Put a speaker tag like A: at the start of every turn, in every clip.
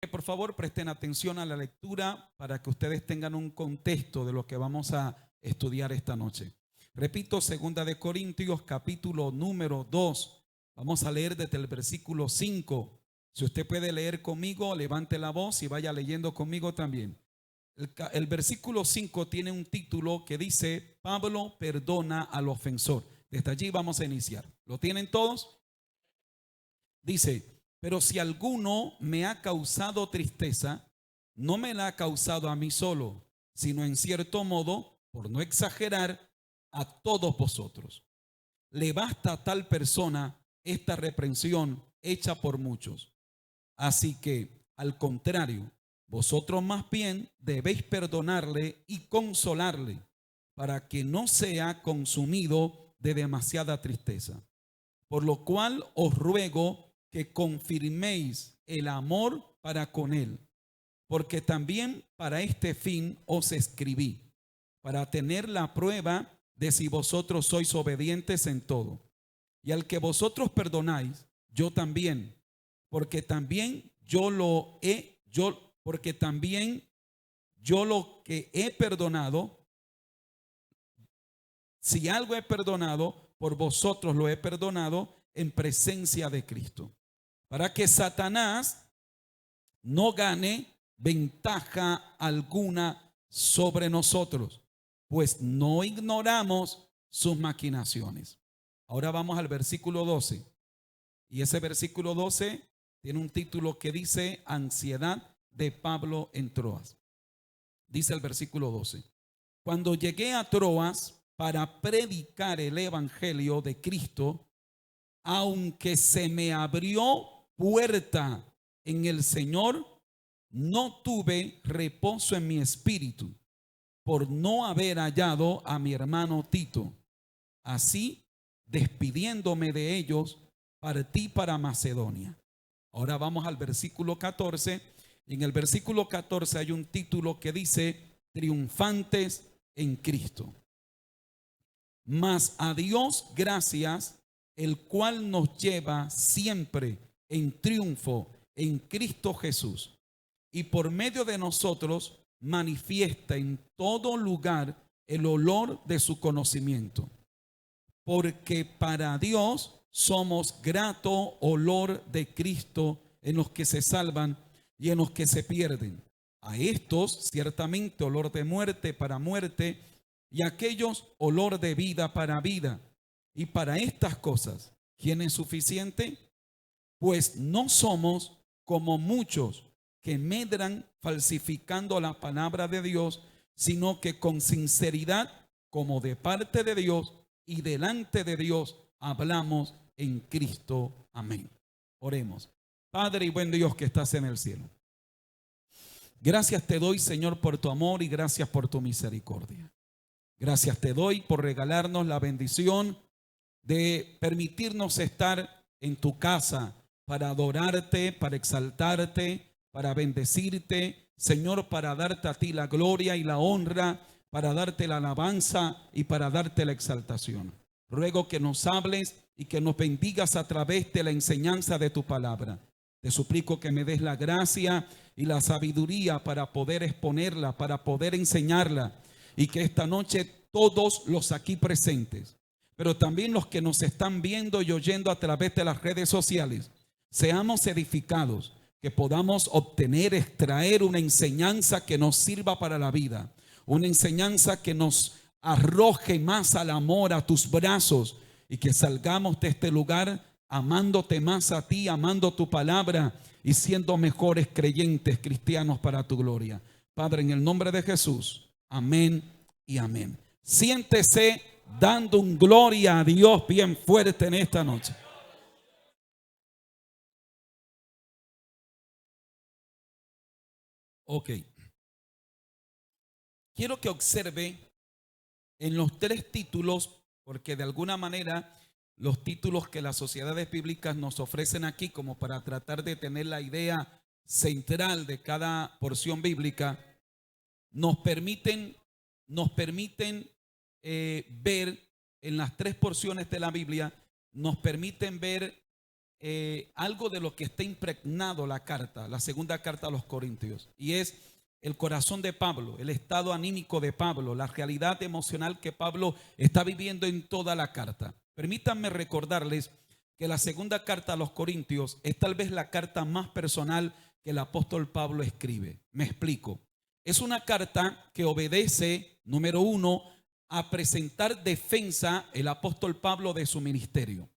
A: Por favor, presten atención a la lectura para que ustedes tengan un contexto de lo que vamos a estudiar esta noche. Repito, 2 Corintios, capítulo número 2. Vamos a leer desde el versículo 5. Si usted puede leer conmigo, levante la voz y vaya leyendo conmigo también. El versículo 5 tiene un título que dice: Pablo perdona al ofensor. Desde allí vamos a iniciar. ¿Lo tienen todos? Dice: pero si alguno me ha causado tristeza, no me la ha causado a mí solo, sino en cierto modo, por no exagerar, a todos vosotros. Le basta a tal persona esta reprensión hecha por muchos. Así que, al contrario, vosotros más bien debéis perdonarle y consolarle, para que no sea consumido de demasiada tristeza. Por lo cual os ruego que confirméis el amor para con él, porque también para este fin os escribí, para tener la prueba de si vosotros sois obedientes en todo. Y al que vosotros perdonáis, yo también, porque también yo lo que he perdonado, si algo he perdonado, por vosotros lo he perdonado en presencia de Cristo, para que Satanás no gane ventaja alguna sobre nosotros, pues no ignoramos sus maquinaciones. Ahora vamos al versículo 12. Y ese versículo 12 tiene un título que dice: ansiedad de Pablo en Troas. Dice el versículo 12: cuando llegué a Troas para predicar el evangelio de Cristo, aunque se me abrió puerta en el Señor, no tuve reposo en mi espíritu por no haber hallado a mi hermano Tito. Así, despidiéndome de ellos, partí para Macedonia. Ahora vamos al versículo 14. Y en el versículo 14 hay un título que dice: triunfantes en Cristo. Mas a Dios gracias, el cual nos lleva siempre en triunfo en Cristo Jesús, y por medio de nosotros manifiesta en todo lugar el olor de su conocimiento. Porque para Dios somos grato olor de Cristo en los que se salvan y en los que se pierden. A estos ciertamente olor de muerte para muerte, y a aquellos olor de vida para vida. Y para estas cosas, ¿quién es suficiente? Pues no somos como muchos que medran falsificando la palabra de Dios, sino que con sinceridad, como de parte de Dios y delante de Dios, hablamos en Cristo. Amén. Oremos. Padre y buen Dios que estás en el cielo, gracias te doy, Señor, por tu amor y gracias por tu misericordia. Gracias te doy por regalarnos la bendición de permitirnos estar en tu casa para adorarte, para exaltarte, para bendecirte, Señor, para darte a ti la gloria y la honra, para darte la alabanza y para darte la exaltación. Ruego que nos hables y que nos bendigas a través de la enseñanza de tu palabra. Te suplico que me des la gracia y la sabiduría para poder exponerla, para poder enseñarla, y que esta noche todos los aquí presentes, pero también los que nos están viendo y oyendo a través de las redes sociales, seamos edificados, que podamos obtener, extraer una enseñanza que nos sirva para la vida, una enseñanza que nos arroje más al amor, a tus brazos, y que salgamos de este lugar amándote más a ti, amando tu palabra y siendo mejores creyentes cristianos para tu gloria. Padre, en el nombre de Jesús, amén y amén. Siéntese dando un gloria a Dios bien fuerte en esta noche. Ok. Quiero que observe en los tres títulos, porque de alguna manera los títulos que las sociedades bíblicas nos ofrecen aquí, como para tratar de tener la idea central de cada porción bíblica, nos permiten ver en las tres porciones de la Biblia, nos permiten ver algo de lo que está impregnado la carta, la segunda carta a los Corintios, y es el corazón de Pablo, el estado anímico de Pablo, la realidad emocional que Pablo está viviendo en toda la carta. Permítanme recordarles que la segunda carta a los Corintios es tal vez la carta más personal que el apóstol Pablo escribe. Me explico. Es una carta que obedece, número uno, a presentar defensa el apóstol Pablo de su ministerio,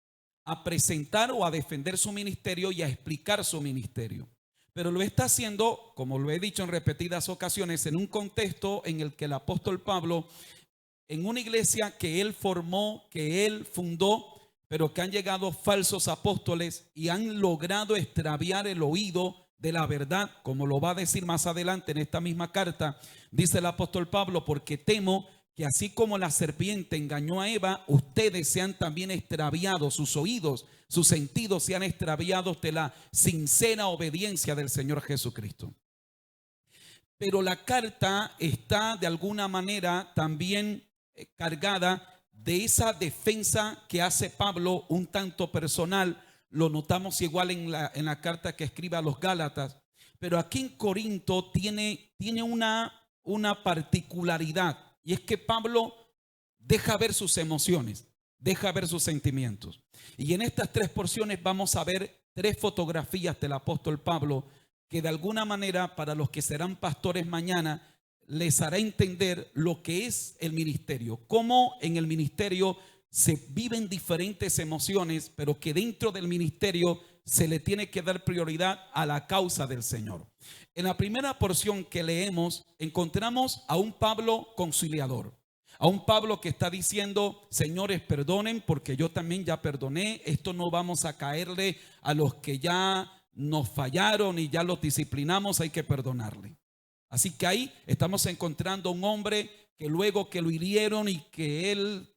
A: a presentar o a defender su ministerio y a explicar su ministerio. Pero lo está haciendo, como lo he dicho en repetidas ocasiones, en un contexto en el que el apóstol Pablo, en una iglesia que él formó, que él fundó, pero que han llegado falsos apóstoles y han logrado extraviar el oído de la verdad, como lo va a decir más adelante en esta misma carta, dice el apóstol Pablo, porque temo que así como la serpiente engañó a Eva, ustedes se han también extraviado sus oídos, sus sentidos se han extraviado de la sincera obediencia del Señor Jesucristo. Pero la carta está de alguna manera también cargada de esa defensa que hace Pablo un tanto personal. Lo notamos igual en la carta que escribe a los Gálatas, pero aquí en Corinto tiene una particularidad, y es que Pablo deja ver sus emociones, deja ver sus sentimientos. Y en estas tres porciones vamos a ver tres fotografías del apóstol Pablo que de alguna manera para los que serán pastores mañana les hará entender lo que es el ministerio, cómo en el ministerio se viven diferentes emociones, pero que dentro del ministerio se le tiene que dar prioridad a la causa del Señor. En la primera porción que leemos encontramos a un Pablo conciliador, a un Pablo que está diciendo: señores, perdonen porque yo también ya perdoné, esto no vamos a caerle a los que ya nos fallaron y ya los disciplinamos, hay que perdonarle. Así que ahí estamos encontrando un hombre que luego que lo hirieron y que él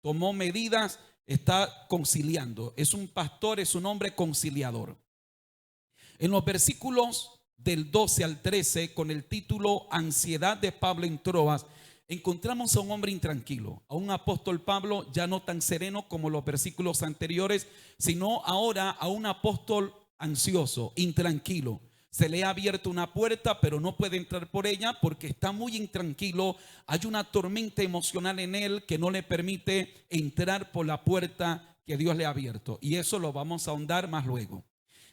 A: tomó medidas, está conciliando. Es un pastor, es un hombre conciliador. En los versículos del 12 al 13, con el título Ansiedad de Pablo en Troas, encontramos a un hombre intranquilo, a un apóstol Pablo ya no tan sereno como los versículos anteriores, sino ahora a un apóstol ansioso, intranquilo. Se le ha abierto una puerta, pero no puede entrar por ella porque está muy intranquilo. Hay una tormenta emocional en él que no le permite entrar por la puerta que Dios le ha abierto. Y eso lo vamos a ahondar más luego.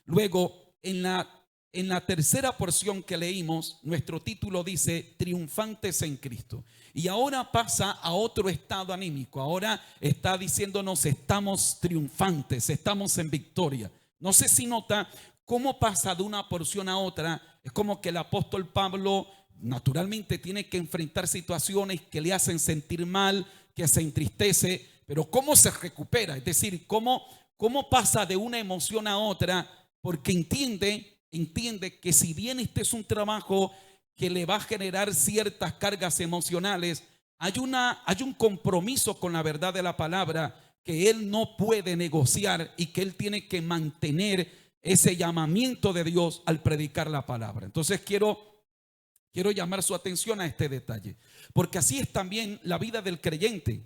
A: Luego, en la tercera porción que leímos, nuestro título dice Triunfantes en Cristo. Y ahora pasa a otro estado anímico. Ahora está diciéndonos: estamos triunfantes, estamos en victoria. No sé si nota cómo pasa de una porción a otra. Es como que el apóstol Pablo naturalmente tiene que enfrentar situaciones que le hacen sentir mal, que se entristece, pero cómo se recupera, es decir, cómo pasa de una emoción a otra, porque entiende que si bien este es un trabajo que le va a generar ciertas cargas emocionales, hay un compromiso con la verdad de la palabra que él no puede negociar y que él tiene que mantener ese llamamiento de Dios al predicar la palabra. Entonces quiero llamar su atención a este detalle, porque así es también la vida del creyente.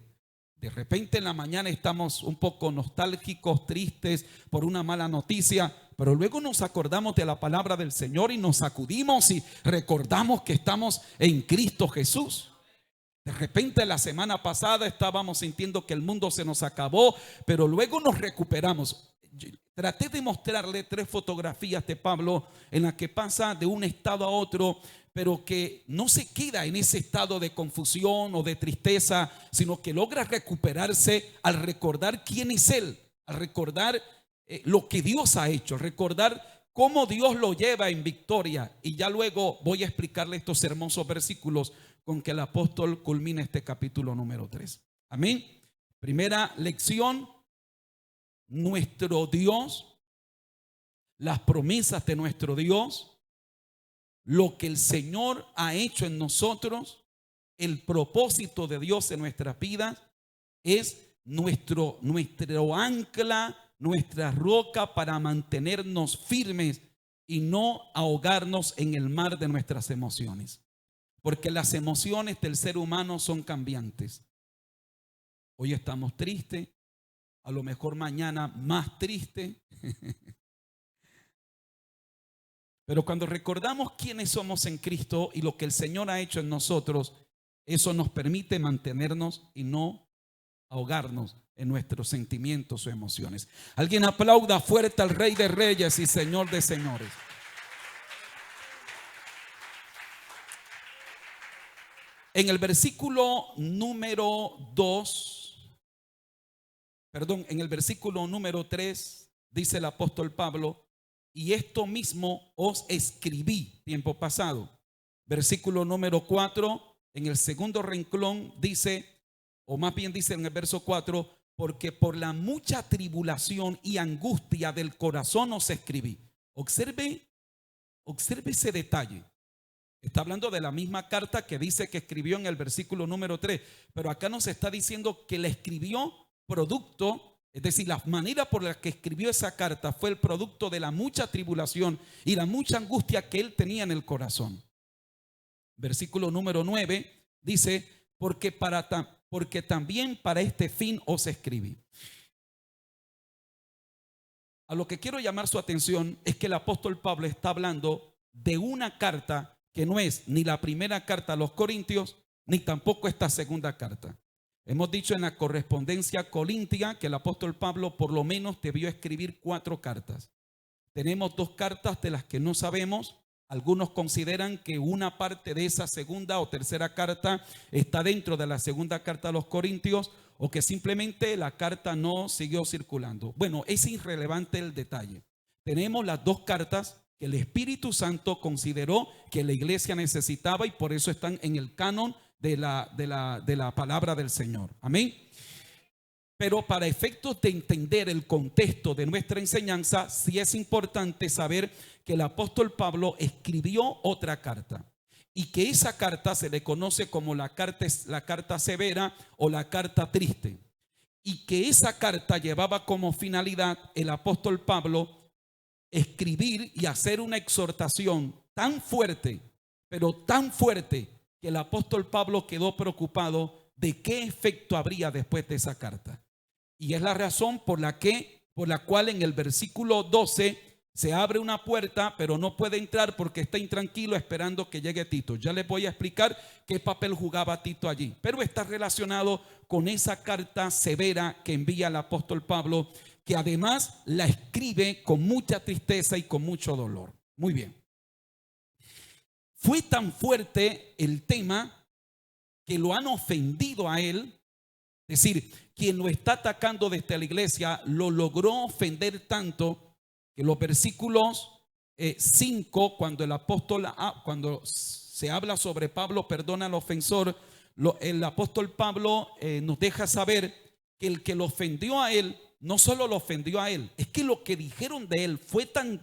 A: De repente en la mañana estamos un poco nostálgicos, tristes por una mala noticia, pero luego nos acordamos de la palabra del Señor y nos sacudimos y recordamos que estamos en Cristo Jesús. De repente la semana pasada estábamos sintiendo que el mundo se nos acabó, pero luego nos recuperamos. Traté de mostrarle tres fotografías de Pablo en las que pasa de un estado a otro, pero que no se queda en ese estado de confusión o de tristeza, sino que logra recuperarse al recordar quién es él, al recordar lo que Dios ha hecho, recordar cómo Dios lo lleva en victoria. Y ya luego voy a explicarle estos hermosos versículos con que el apóstol culmina este capítulo número 3. Amén. Primera lección: nuestro Dios, las promesas de nuestro Dios, lo que el Señor ha hecho en nosotros, el propósito de Dios en nuestras vidas es nuestro ancla, nuestra roca para mantenernos firmes y no ahogarnos en el mar de nuestras emociones. Porque las emociones del ser humano son cambiantes. Hoy estamos tristes, a lo mejor mañana más triste. Pero cuando recordamos quiénes somos en Cristo y lo que el Señor ha hecho en nosotros, eso nos permite mantenernos y no ahogarnos en nuestros sentimientos o emociones. Alguien aplauda fuerte al Rey de Reyes y Señor de Señores. En el versículo número 2, en el versículo número 3, dice el apóstol Pablo: y esto mismo os escribí, tiempo pasado. Versículo número 4, en el segundo renglón dice, o más bien dice en el verso 4, porque por la mucha tribulación y angustia del corazón os escribí. Observe ese detalle. Está hablando de la misma carta que dice que escribió en el versículo número 3, pero acá nos está diciendo que la escribió producto. Es decir, la manera por la que escribió esa carta fue el producto de la mucha tribulación y la mucha angustia que él tenía en el corazón. Versículo número 9 dice, porque también para este fin os escribí. A lo que quiero llamar su atención es que el apóstol Pablo está hablando de una carta que no es ni la primera carta a los Corintios, ni tampoco esta segunda carta. Hemos dicho en la correspondencia corintia que el apóstol Pablo por lo menos debió escribir 4 cartas. Tenemos 2 cartas de las que no sabemos. Algunos consideran que una parte de esa segunda o tercera carta está dentro de la segunda carta a los Corintios, o que simplemente la carta no siguió circulando. Bueno, es irrelevante el detalle. Tenemos las 2 cartas que el Espíritu Santo consideró que la iglesia necesitaba y por eso están en el canon de la palabra del Señor. Amén. Pero para efectos de entender el contexto de nuestra enseñanza, sí es importante saber que el apóstol Pablo escribió otra carta y que esa carta se le conoce como la carta severa o la carta triste, y que esa carta llevaba como finalidad el apóstol Pablo escribir y hacer una exhortación tan fuerte, pero tan fuerte, que el apóstol Pablo quedó preocupado de qué efecto habría después de esa carta. Y es la razón por la cual en el versículo 12 se abre una puerta, pero no puede entrar porque está intranquilo esperando que llegue Tito. Ya les voy a explicar qué papel jugaba Tito allí, pero está relacionado con esa carta severa que envía el apóstol Pablo, que además la escribe con mucha tristeza y con mucho dolor. Muy bien. Fue tan fuerte el tema que lo han ofendido a él. Es decir, quien lo está atacando desde la iglesia lo logró ofender tanto que los versículos 5, cuando se habla sobre Pablo perdona al ofensor, el apóstol Pablo nos deja saber que el que lo ofendió a él, no solo lo ofendió a él, es que lo que dijeron de él fue tan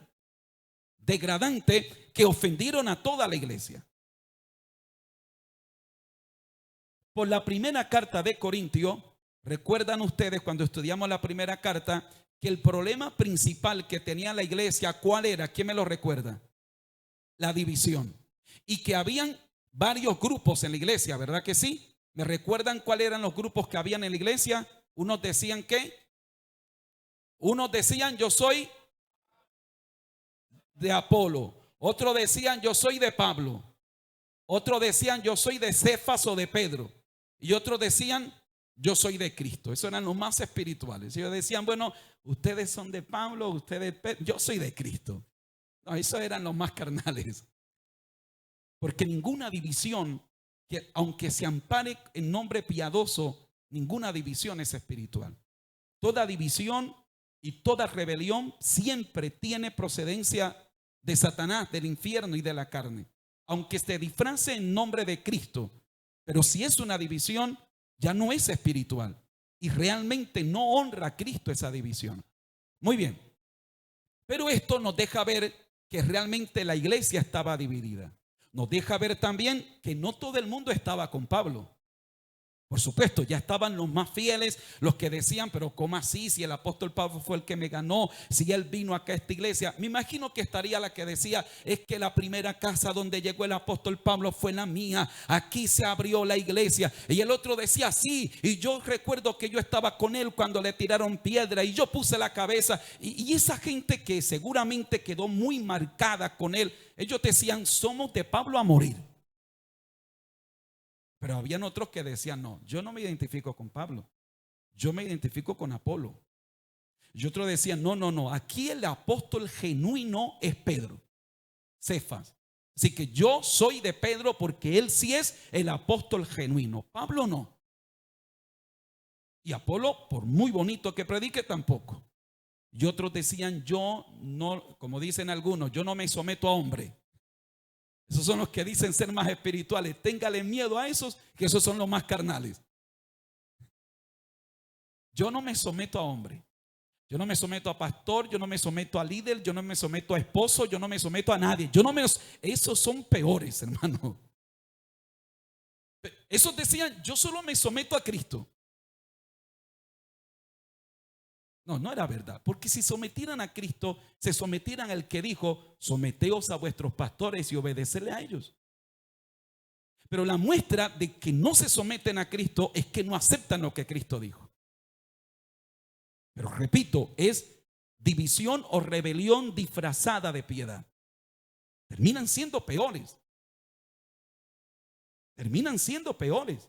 A: degradante que ofendieron a toda la iglesia. Por la primera carta de Corintio, recuerdan ustedes cuando estudiamos la primera carta que el problema principal que tenía la iglesia, ¿cuál era? ¿Quién me lo recuerda? La división. Y que habían varios grupos en la iglesia, ¿verdad que sí? ¿Me recuerdan cuáles eran los grupos que habían en la iglesia? Unos decían ¿qué? Unos decían yo soy de Apolo, otros decían yo soy de Pablo, otros decían yo soy de Cefas o de Pedro, y otros decían yo soy de Cristo. Esos eran los más espirituales. Ellos decían, bueno, ustedes son de Pablo, ustedes, yo soy de Cristo. No, esos eran los más carnales. Porque ninguna división, que aunque se ampare en nombre piadoso, ninguna división es espiritual. Toda división y toda rebelión siempre tiene procedencia de Satanás, del infierno y de la carne. Aunque se disfrace en nombre de Cristo, pero si es una división, ya no es espiritual y realmente no honra a Cristo esa división. Muy bien, pero esto nos deja ver que realmente la iglesia estaba dividida. Nos deja ver también que no todo el mundo estaba con Pablo, Por supuesto, ya estaban los más fieles, los que decían, pero ¿cómo así? Si el apóstol Pablo fue el que me ganó, si él vino acá a esta iglesia. Me imagino que estaría la que decía, es que la primera casa donde llegó el apóstol Pablo fue la mía, aquí se abrió la iglesia. Y el otro decía, sí, y yo recuerdo que yo estaba con él cuando le tiraron piedra y yo puse la cabeza. Y esa gente que seguramente quedó muy marcada con él, ellos decían, somos de Pablo a morir. Pero habían otros que decían, no, yo no me identifico con Pablo, yo me identifico con Apolo. Y otros decían, no, aquí el apóstol genuino es Pedro, Cefas. Así que yo soy de Pedro porque él sí es el apóstol genuino, Pablo no. Y Apolo, por muy bonito que predique, tampoco. Y otros decían, yo no, como dicen algunos, yo no me someto a hombre. Esos son los que dicen ser más espirituales. Téngale miedo a esos, que esos son los más carnales. Yo no me someto a hombre. Yo no me someto a pastor, yo no me someto a líder, yo no me someto a esposo, yo no me someto a nadie. Esos son peores, hermano. Esos decían, yo solo me someto a Cristo. No era verdad, porque si sometieran a Cristo, se sometieran al que dijo, someteos a vuestros pastores y obedecerle a ellos. Pero la muestra de que no se someten a Cristo es que no aceptan lo que Cristo dijo. Pero repito, es división o rebelión disfrazada de piedad. Terminan siendo peores. Terminan siendo peores.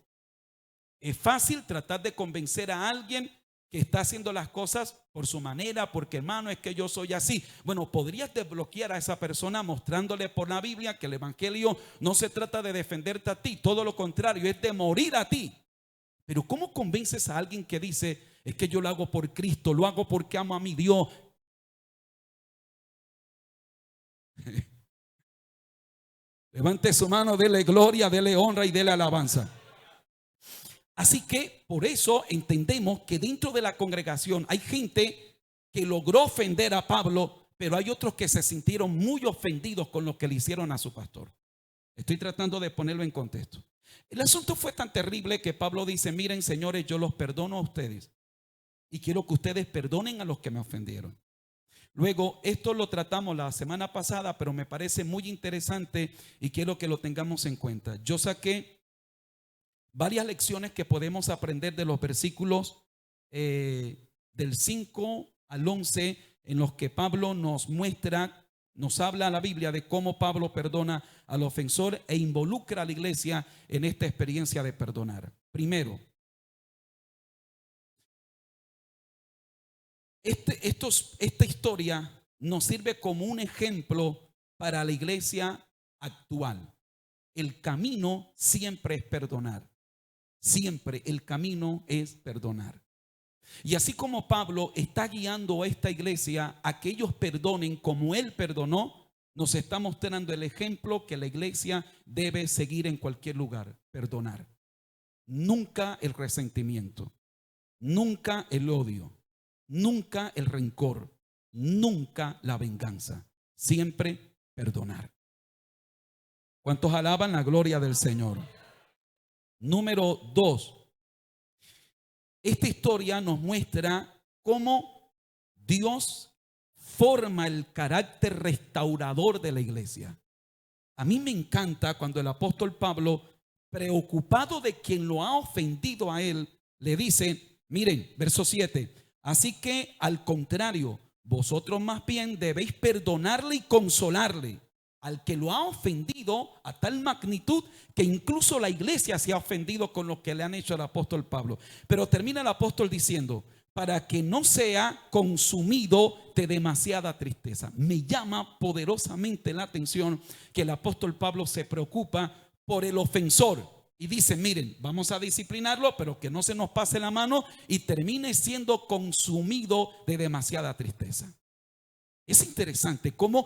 A: Es fácil tratar de convencer a alguien que está haciendo las cosas por su manera, porque hermano, es que yo soy así. Bueno, podrías desbloquear a esa persona mostrándole por la Biblia que el evangelio no se trata de defenderte a ti, todo lo contrario, es de morir a ti. Pero ¿cómo convences a alguien que dice, es que yo lo hago por Cristo, lo hago porque amo a mi Dios? Levante su mano, dele gloria, dele honra y dele alabanza. Así que por eso entendemos que dentro de la congregación hay gente que logró ofender a Pablo, pero hay otros que se sintieron muy ofendidos con lo que le hicieron a su pastor. Estoy tratando de ponerlo en contexto. El asunto fue tan terrible que Pablo dice, miren señores, yo los perdono a ustedes y quiero que ustedes perdonen a los que me ofendieron. Luego, esto lo tratamos la semana pasada, pero me parece muy interesante y quiero que lo tengamos en cuenta. Yo saqué varias lecciones que podemos aprender de los versículos del 5 al 11, en los que Pablo nos muestra, nos habla la Biblia de cómo Pablo perdona al ofensor e involucra a la iglesia en esta experiencia de perdonar. Primero, esta historia nos sirve como un ejemplo para la iglesia actual. El camino siempre es perdonar. Siempre el camino es perdonar. Y así como Pablo está guiando a esta iglesia a que ellos perdonen como él perdonó, nos está mostrando el ejemplo que la iglesia debe seguir en cualquier lugar: perdonar. Nunca el resentimiento, nunca el odio, nunca el rencor, nunca la venganza. Siempre perdonar. ¿Cuántos alaban la gloria del Señor? Número 2. Esta historia nos muestra cómo Dios forma el carácter restaurador de la iglesia. A mí me encanta cuando el apóstol Pablo, preocupado de quien lo ha ofendido a él, le dice, miren, verso 7, así que al contrario, vosotros más bien debéis perdonarle y consolarle al que lo ha ofendido a tal magnitud que incluso la iglesia se ha ofendido con lo que le han hecho al apóstol Pablo. Pero termina el apóstol diciendo, para que no sea consumido de demasiada tristeza. Me llama poderosamente la atención que el apóstol Pablo se preocupa por el ofensor y dice, miren, vamos a disciplinarlo, pero que no se nos pase la mano y termine siendo consumido de demasiada tristeza. Es interesante cómo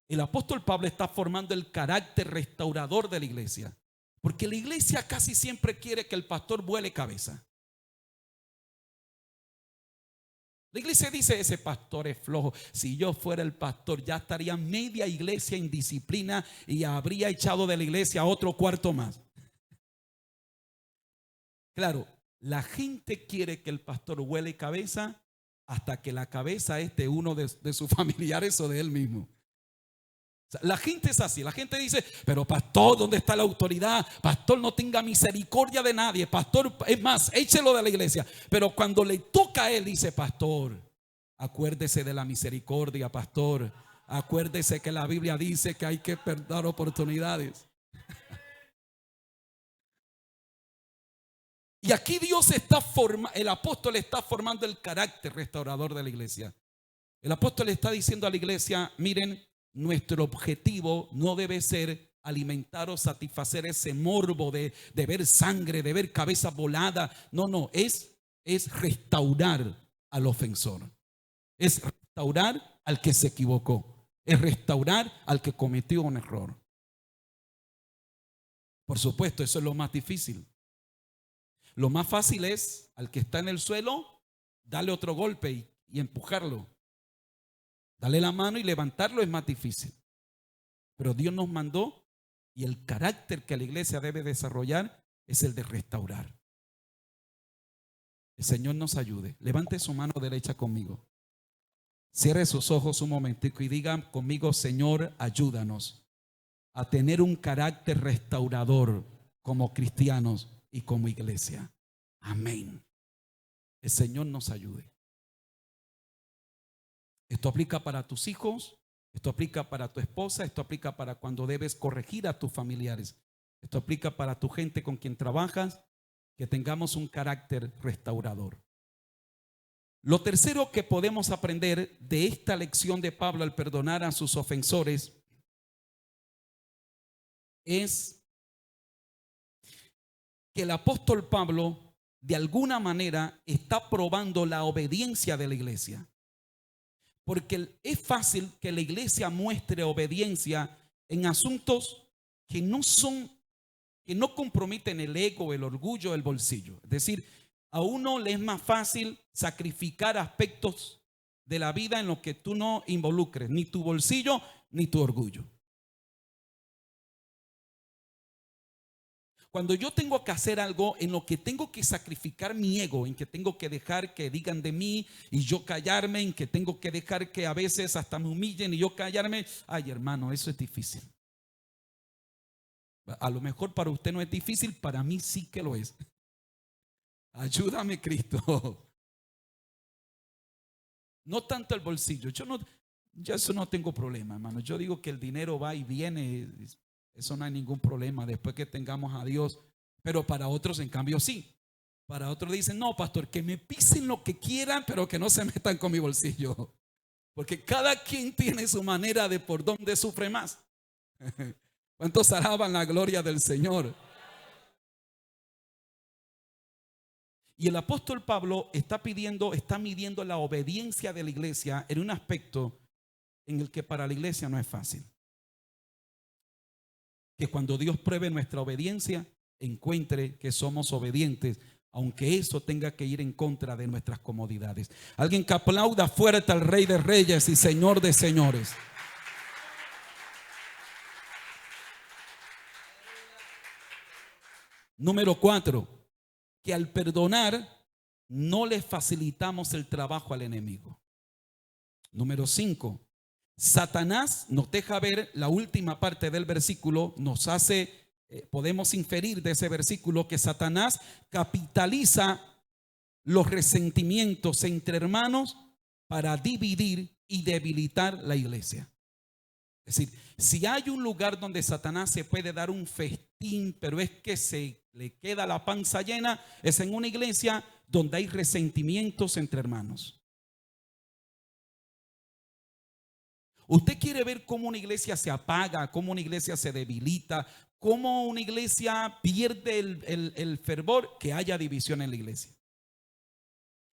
A: el apóstol Pablo está formando el carácter restaurador de la iglesia, porque la iglesia casi siempre quiere que el pastor vuele cabeza. La iglesia dice, ese pastor es flojo. Si yo fuera el pastor, ya estaría media iglesia en disciplina y habría echado de la iglesia otro cuarto más. Claro, la gente quiere que el pastor huele cabeza hasta que la cabeza es de uno de sus familiares o de él mismo. O sea, la gente es así, la gente dice, pero pastor, ¿dónde está la autoridad? Pastor, no tenga misericordia de nadie. Pastor, es más, échelo de la iglesia. Pero cuando le toca a él, dice, pastor, acuérdese de la misericordia, pastor. Acuérdese que la Biblia dice que hay que dar oportunidades. Y aquí Dios está formando, el apóstol está formando el carácter restaurador de la iglesia. El apóstol está diciendo a la iglesia, miren, nuestro objetivo no debe ser alimentar o satisfacer ese morbo de ver sangre, de ver cabeza volada. No, es restaurar al ofensor. Es restaurar al que se equivocó. Es restaurar al que cometió un error. Por supuesto, eso es lo más difícil. Lo más fácil es al que está en el suelo, darle otro golpe y empujarlo. Darle la mano y levantarlo es más difícil. Pero Dios nos mandó y el carácter que la iglesia debe desarrollar es el de restaurar. El Señor nos ayude. Levante su mano derecha conmigo. Cierre sus ojos un momentico y diga conmigo, Señor, ayúdanos a tener un carácter restaurador como cristianos y como iglesia. Amén. El Señor nos ayude. Esto aplica para tus hijos, esto aplica para tu esposa, esto aplica para cuando debes corregir a tus familiares, esto aplica para tu gente con quien trabajas, que tengamos un carácter restaurador. Lo tercero que podemos aprender de esta lección de Pablo al perdonar a sus ofensores es que el apóstol Pablo de alguna manera está probando la obediencia de la iglesia. Porque es fácil que la iglesia muestre obediencia en asuntos que no comprometen el ego, el orgullo, el bolsillo. Es decir, a uno le es más fácil sacrificar aspectos de la vida en los que tú no involucres ni tu bolsillo ni tu orgullo. Cuando yo tengo que hacer algo en lo que tengo que sacrificar mi ego, en que tengo que dejar que digan de mí y yo callarme, en que tengo que dejar que a veces hasta me humillen y yo callarme, ay hermano, eso es difícil. A lo mejor para usted no es difícil, para mí sí que lo es. Ayúdame, Cristo. No tanto el bolsillo, yo eso no tengo problema, hermano. Yo digo que el dinero va y viene. Eso no hay ningún problema después que tengamos a Dios. Pero para otros, en cambio, sí. Para otros dicen, no, pastor, que me pisen lo que quieran, pero que no se metan con mi bolsillo. Porque cada quien tiene su manera de por dónde sufre más. ¿Cuántos alaban la gloria del Señor? Y el apóstol Pablo está midiendo la obediencia de la iglesia en un aspecto en el que para la iglesia no es fácil. Que cuando Dios pruebe nuestra obediencia, encuentre que somos obedientes, aunque eso tenga que ir en contra de nuestras comodidades. Alguien que aplauda fuerte al Rey de Reyes y Señor de Señores. Número 4, que al perdonar no le facilitamos el trabajo al enemigo. Número 5, Satanás nos deja ver la última parte del versículo, nos hace, podemos inferir de ese versículo que Satanás capitaliza los resentimientos entre hermanos para dividir y debilitar la iglesia. Es decir, si hay un lugar donde Satanás se puede dar un festín, pero es que se le queda la panza llena, es en una iglesia donde hay resentimientos entre hermanos. Usted quiere ver cómo una iglesia se apaga, cómo una iglesia se debilita, cómo una iglesia pierde el fervor, que haya división en la iglesia.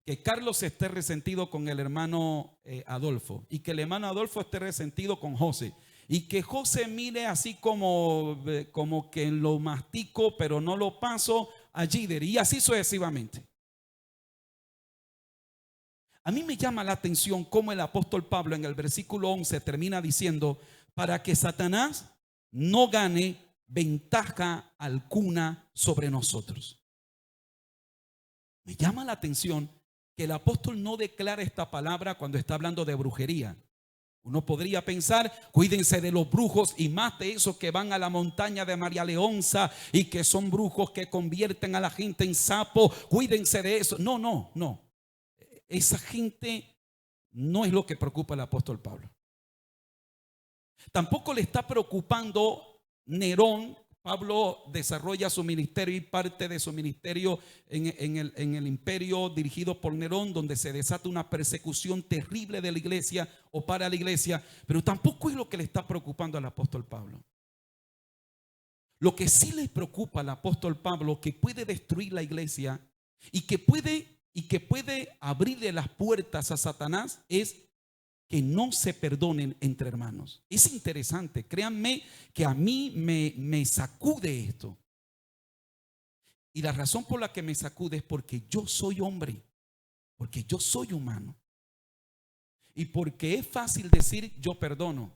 A: Que Carlos esté resentido con el hermano Adolfo y que el hermano Adolfo esté resentido con José y que José mire así como que lo mastico pero no lo paso a Gider y así sucesivamente. A mí me llama la atención cómo el apóstol Pablo en el versículo 11 termina diciendo, para que Satanás no gane ventaja alguna sobre nosotros. Me llama la atención que el apóstol no declara esta palabra cuando está hablando de brujería. Uno podría pensar, cuídense de los brujos y más de esos que van a la montaña de María Leonza y que son brujos que convierten a la gente en sapo. Cuídense de eso. No, no, no. Esa gente no es lo que preocupa al apóstol Pablo. Tampoco le está preocupando Nerón. Pablo desarrolla su ministerio y parte de su ministerio en el imperio dirigido por Nerón, donde se desata una persecución terrible de la iglesia o para la iglesia, pero tampoco es lo que le está preocupando al apóstol Pablo. Lo que sí le preocupa al apóstol Pablo, que puede destruir la iglesia y que puede abrirle las puertas a Satanás, es que no se perdonen entre hermanos. Es interesante, créanme que a mí me sacude esto. Y la razón por la que me sacude es porque yo soy hombre, porque yo soy humano. Y porque es fácil decir yo perdono.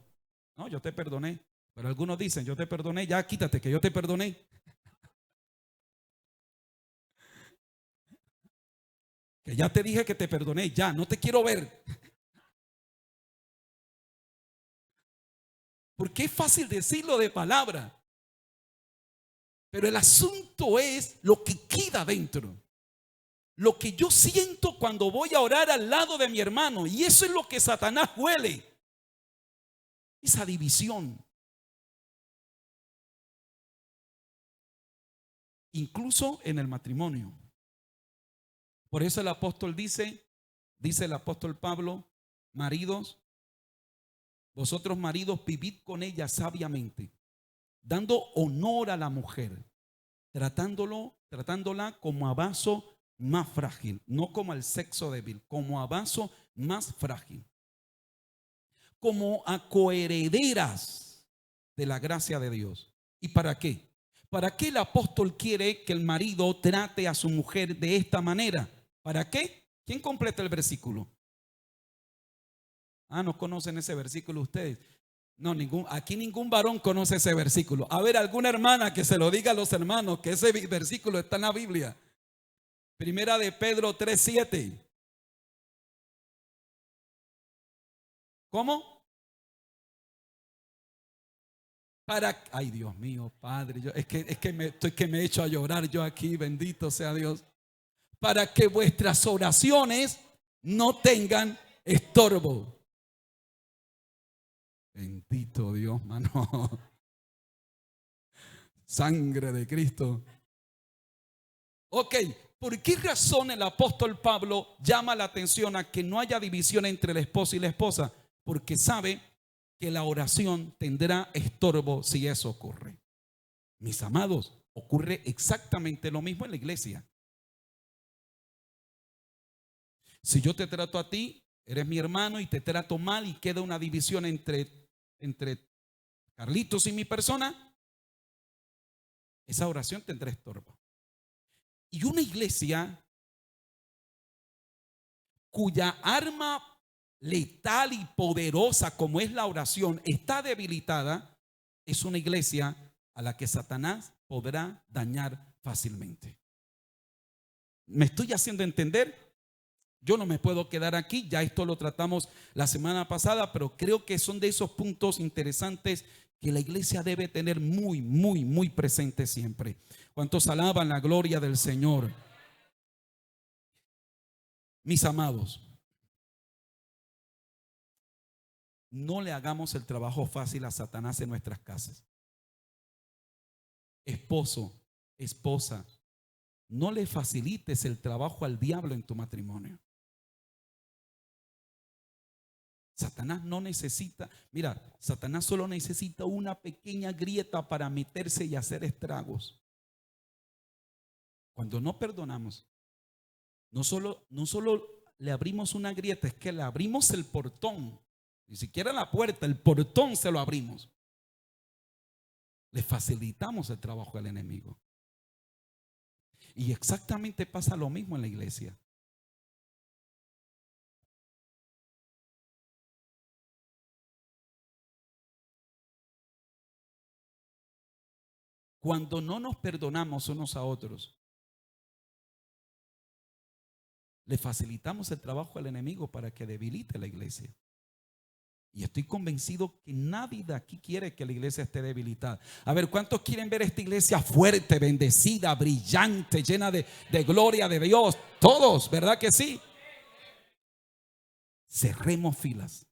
A: No, yo te perdoné. Pero algunos dicen yo te perdoné, ya quítate que yo te perdoné. Que ya te dije que te perdoné, ya, no te quiero ver. Porque es fácil decirlo de palabra. Pero el asunto es lo que queda dentro. Lo que yo siento cuando voy a orar al lado de mi hermano. Y eso es lo que Satanás huele. Esa división. Incluso en el matrimonio. Por eso el apóstol dice el apóstol Pablo, maridos, vosotros maridos vivid con ella sabiamente, dando honor a la mujer, tratándola como a vaso más frágil, no como al sexo débil, como a vaso más frágil, como a coherederas de la gracia de Dios. ¿Y para qué? ¿Para qué el apóstol quiere que el marido trate a su mujer de esta manera? ¿Para qué? ¿Quién completa el versículo? Ah, no conocen ese versículo ustedes. No, aquí ningún varón conoce ese versículo. A ver, alguna hermana que se lo diga a los hermanos que ese versículo está en la Biblia. Primera de Pedro 3:7. ¿Cómo? Ay, Dios mío, Padre, me he hecho a llorar yo aquí, bendito sea Dios. Para que vuestras oraciones no tengan estorbo. Bendito Dios, mano. Sangre de Cristo. Ok, ¿por qué razón el apóstol Pablo llama la atención a que no haya división entre el esposo y la esposa? Porque sabe que la oración tendrá estorbo si eso ocurre. Mis amados, ocurre exactamente lo mismo en la iglesia. Si yo te trato a ti, eres mi hermano y te trato mal y queda una división entre Carlitos y mi persona, esa oración tendrá estorbo. Y una iglesia cuya arma letal y poderosa como es la oración está debilitada, es una iglesia a la que Satanás podrá dañar fácilmente. ¿Me estoy haciendo entender? Yo no me puedo quedar aquí, ya esto lo tratamos la semana pasada, pero creo que son de esos puntos interesantes que la iglesia debe tener muy, muy, muy presente siempre. ¿Cuántos alaban la gloria del Señor? Mis amados, no le hagamos el trabajo fácil a Satanás en nuestras casas. Esposo, esposa, no le facilites el trabajo al diablo en tu matrimonio. Satanás no necesita, mira, Satanás solo necesita una pequeña grieta para meterse y hacer estragos. Cuando no perdonamos, no solo le abrimos una grieta, es que le abrimos el portón, ni siquiera la puerta, el portón se lo abrimos. Le facilitamos el trabajo al enemigo. Y exactamente pasa lo mismo en la iglesia. Cuando no nos perdonamos unos a otros, le facilitamos el trabajo al enemigo para que debilite la iglesia. Y estoy convencido que nadie de aquí quiere que la iglesia esté debilitada. A ver, ¿cuántos quieren ver esta iglesia fuerte, bendecida, brillante, llena de gloria de Dios? Todos, ¿verdad que sí? Cerremos filas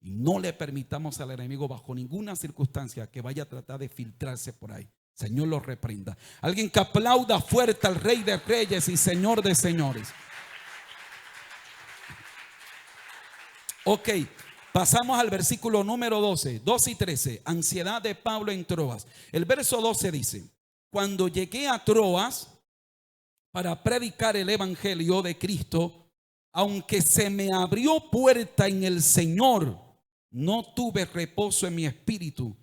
A: y no le permitamos al enemigo bajo ninguna circunstancia que vaya a tratar de filtrarse por ahí. Señor lo reprenda. Alguien que aplauda fuerte al Rey de Reyes y Señor de Señores. Ok. Pasamos al versículo número 12 y 13, ansiedad de Pablo en Troas. El verso 12 dice: cuando llegué a Troas para predicar el evangelio de Cristo, aunque se me abrió puerta en el Señor, no tuve reposo en mi espíritu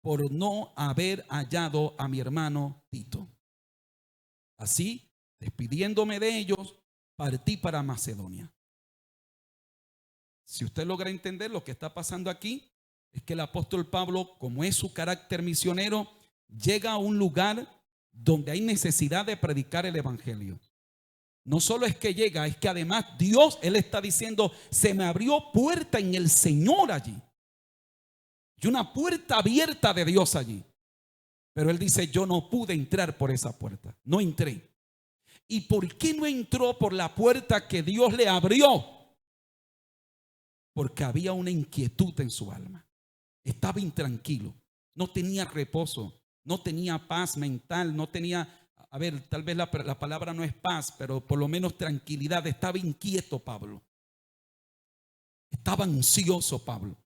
A: por no haber hallado a mi hermano Tito. Así, despidiéndome de ellos, partí para Macedonia. Si usted logra entender lo que está pasando aquí, es que el apóstol Pablo, como es su carácter misionero, llega a un lugar donde hay necesidad de predicar el evangelio. No solo es que llega, es que además Dios, él está diciendo, se me abrió puerta en el Señor allí. Y una puerta abierta de Dios allí. Pero él dice, yo no pude entrar por esa puerta. No entré. ¿Y por qué no entró por la puerta que Dios le abrió? Porque había una inquietud en su alma. Estaba intranquilo. No tenía reposo. No tenía paz mental. No tenía, a ver, tal vez la palabra no es paz, pero por lo menos tranquilidad. Estaba inquieto Pablo. Estaba ansioso Pablo.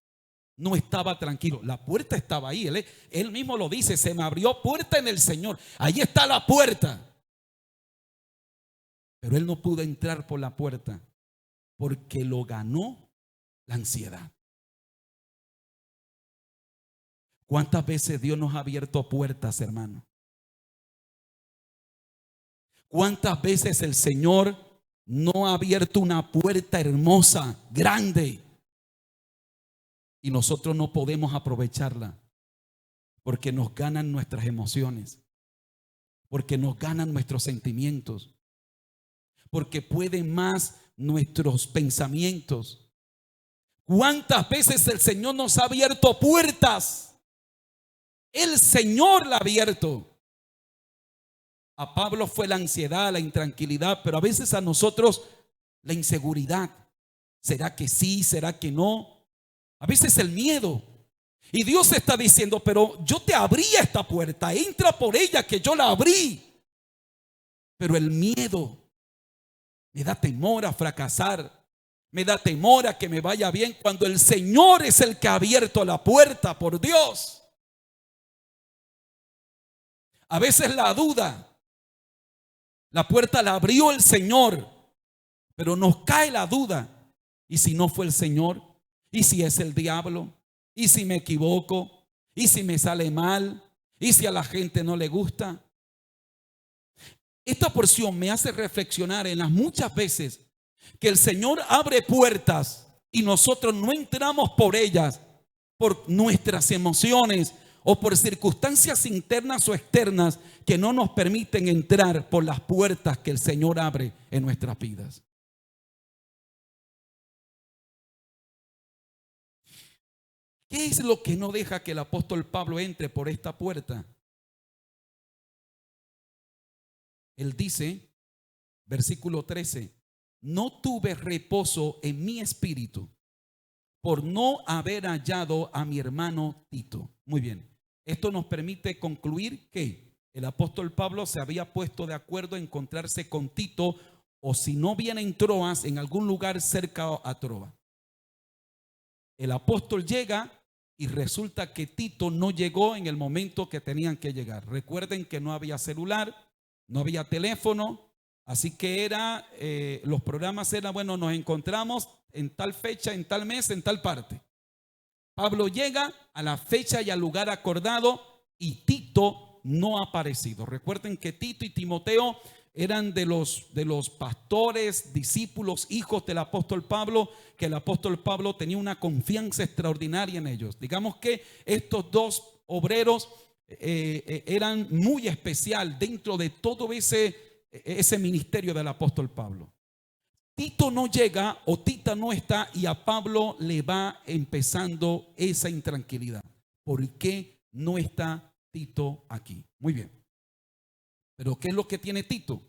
A: No estaba tranquilo. La puerta estaba ahí. Él mismo lo dice. Se me abrió puerta en el Señor. Ahí está la puerta. Pero él no pudo entrar por la puerta porque lo ganó la ansiedad. ¿Cuántas veces Dios nos ha abierto puertas, hermano? ¿Cuántas veces el Señor no ha abierto una puerta hermosa, grande, y nosotros no podemos aprovecharla porque nos ganan nuestras emociones, porque nos ganan nuestros sentimientos, porque pueden más nuestros pensamientos? ¿Cuántas veces el Señor nos ha abierto puertas? El Señor la ha abierto. A Pablo fue la ansiedad, la intranquilidad, pero a veces a nosotros la inseguridad. ¿Será que sí? ¿Será que no? A veces el miedo. Y Dios está diciendo, pero yo te abrí esta puerta, entra por ella que yo la abrí. Pero el miedo me da temor a fracasar. Me da temor a que me vaya bien cuando el Señor es el que ha abierto la puerta, por Dios. A veces la duda, la puerta la abrió el Señor, pero nos cae la duda. ¿Y si no fue el Señor? ¿Y si es el diablo? ¿Y si me equivoco? ¿Y si me sale mal? ¿Y si a la gente no le gusta? Esta porción me hace reflexionar en las muchas veces que el Señor abre puertas y nosotros no entramos por ellas, por nuestras emociones o por circunstancias internas o externas que no nos permiten entrar por las puertas que el Señor abre en nuestras vidas. ¿Qué es lo que no deja que el apóstol Pablo entre por esta puerta? Él dice, versículo 13, no tuve reposo en mi espíritu por no haber hallado a mi hermano Tito. Muy bien, esto nos permite concluir que el apóstol Pablo se había puesto de acuerdo en encontrarse con Tito, o si no viene en Troas, en algún lugar cerca a Troas. El apóstol llega y resulta que Tito no llegó en el momento que tenían que llegar. Recuerden que no había celular, no había teléfono. Así que los programas eran, bueno, nos encontramos en tal fecha, en tal mes, en tal parte. Pablo llega a la fecha y al lugar acordado y Tito no ha aparecido. Recuerden que Tito y Timoteo eran de los pastores, discípulos, hijos del apóstol Pablo, que el apóstol Pablo tenía una confianza extraordinaria en ellos. Digamos que estos dos obreros eran muy especial dentro de todo ese ministerio del apóstol Pablo. Tito no llega o Tita no está y a Pablo le va empezando esa intranquilidad. ¿Por qué no está Tito aquí? Muy bien. Pero ¿qué es lo que tiene Tito?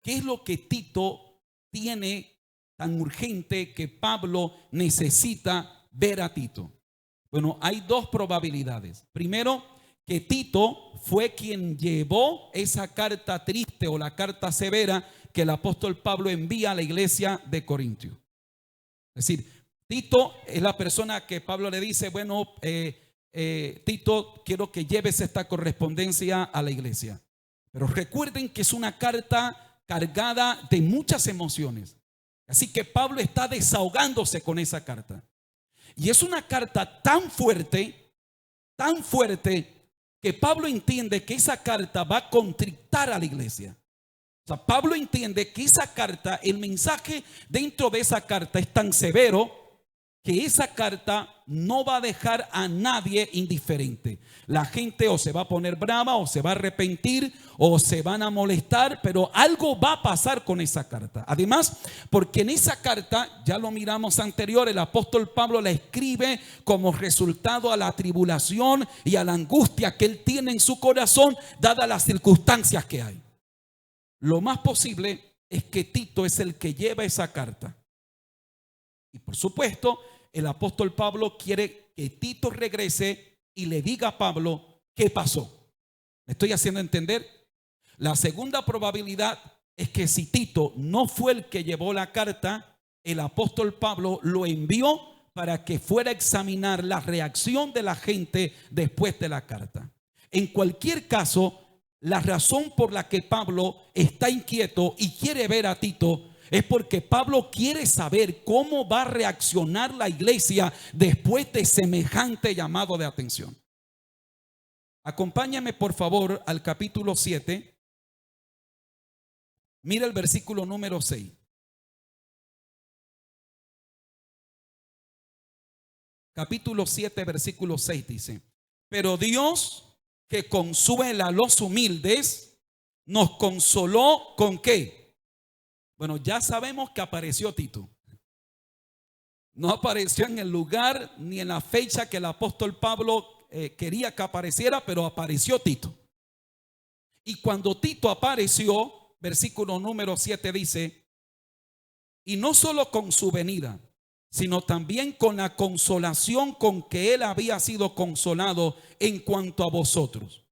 A: ¿Qué es lo que Tito tiene tan urgente que Pablo necesita ver a Tito? Bueno, hay dos probabilidades. Primero, que Tito fue quien llevó esa carta triste o la carta severa que el apóstol Pablo envía a la iglesia de Corintio. Es decir, Tito es la persona que Pablo le dice, bueno, Tito, quiero que lleves esta correspondencia a la iglesia. Pero recuerden que es una carta cargada de muchas emociones. Así que Pablo está desahogándose con esa carta. Y es una carta tan fuerte, que Pablo entiende que esa carta va a contrictar a la iglesia. O sea, Pablo entiende que esa carta, el mensaje dentro de esa carta es tan severo que esa carta no va a dejar a nadie indiferente. La gente o se va a poner brava o se va a arrepentir o se van a molestar, pero algo va a pasar con esa carta. Además, porque en esa carta, ya lo miramos anterior, el apóstol Pablo la escribe como resultado a la tribulación y a la angustia que él tiene en su corazón, dadas las circunstancias que hay. Lo más posible es que Tito es el que lleva esa carta. Y por supuesto, el apóstol Pablo quiere que Tito regrese y le diga a Pablo qué pasó. ¿Me estoy haciendo entender? La segunda probabilidad es que si Tito no fue el que llevó la carta, el apóstol Pablo lo envió para que fuera a examinar la reacción de la gente después de la carta. En cualquier caso, la razón por la que Pablo está inquieto y quiere ver a Tito es porque Pablo quiere saber cómo va a reaccionar la iglesia después de semejante llamado de atención. Acompáñame por favor al capítulo 7. Mira el versículo número 6. Capítulo 7, versículo 6 dice: pero Dios, que consuela a los humildes, nos consoló ¿con qué? Bueno, ya sabemos que apareció Tito. No apareció en el lugar ni en la fecha que el apóstol Pablo quería que apareciera, pero apareció Tito. Y cuando Tito apareció, versículo número 7 dice: y no solo con su venida, sino también con la consolación con que él había sido consolado en cuanto a vosotros,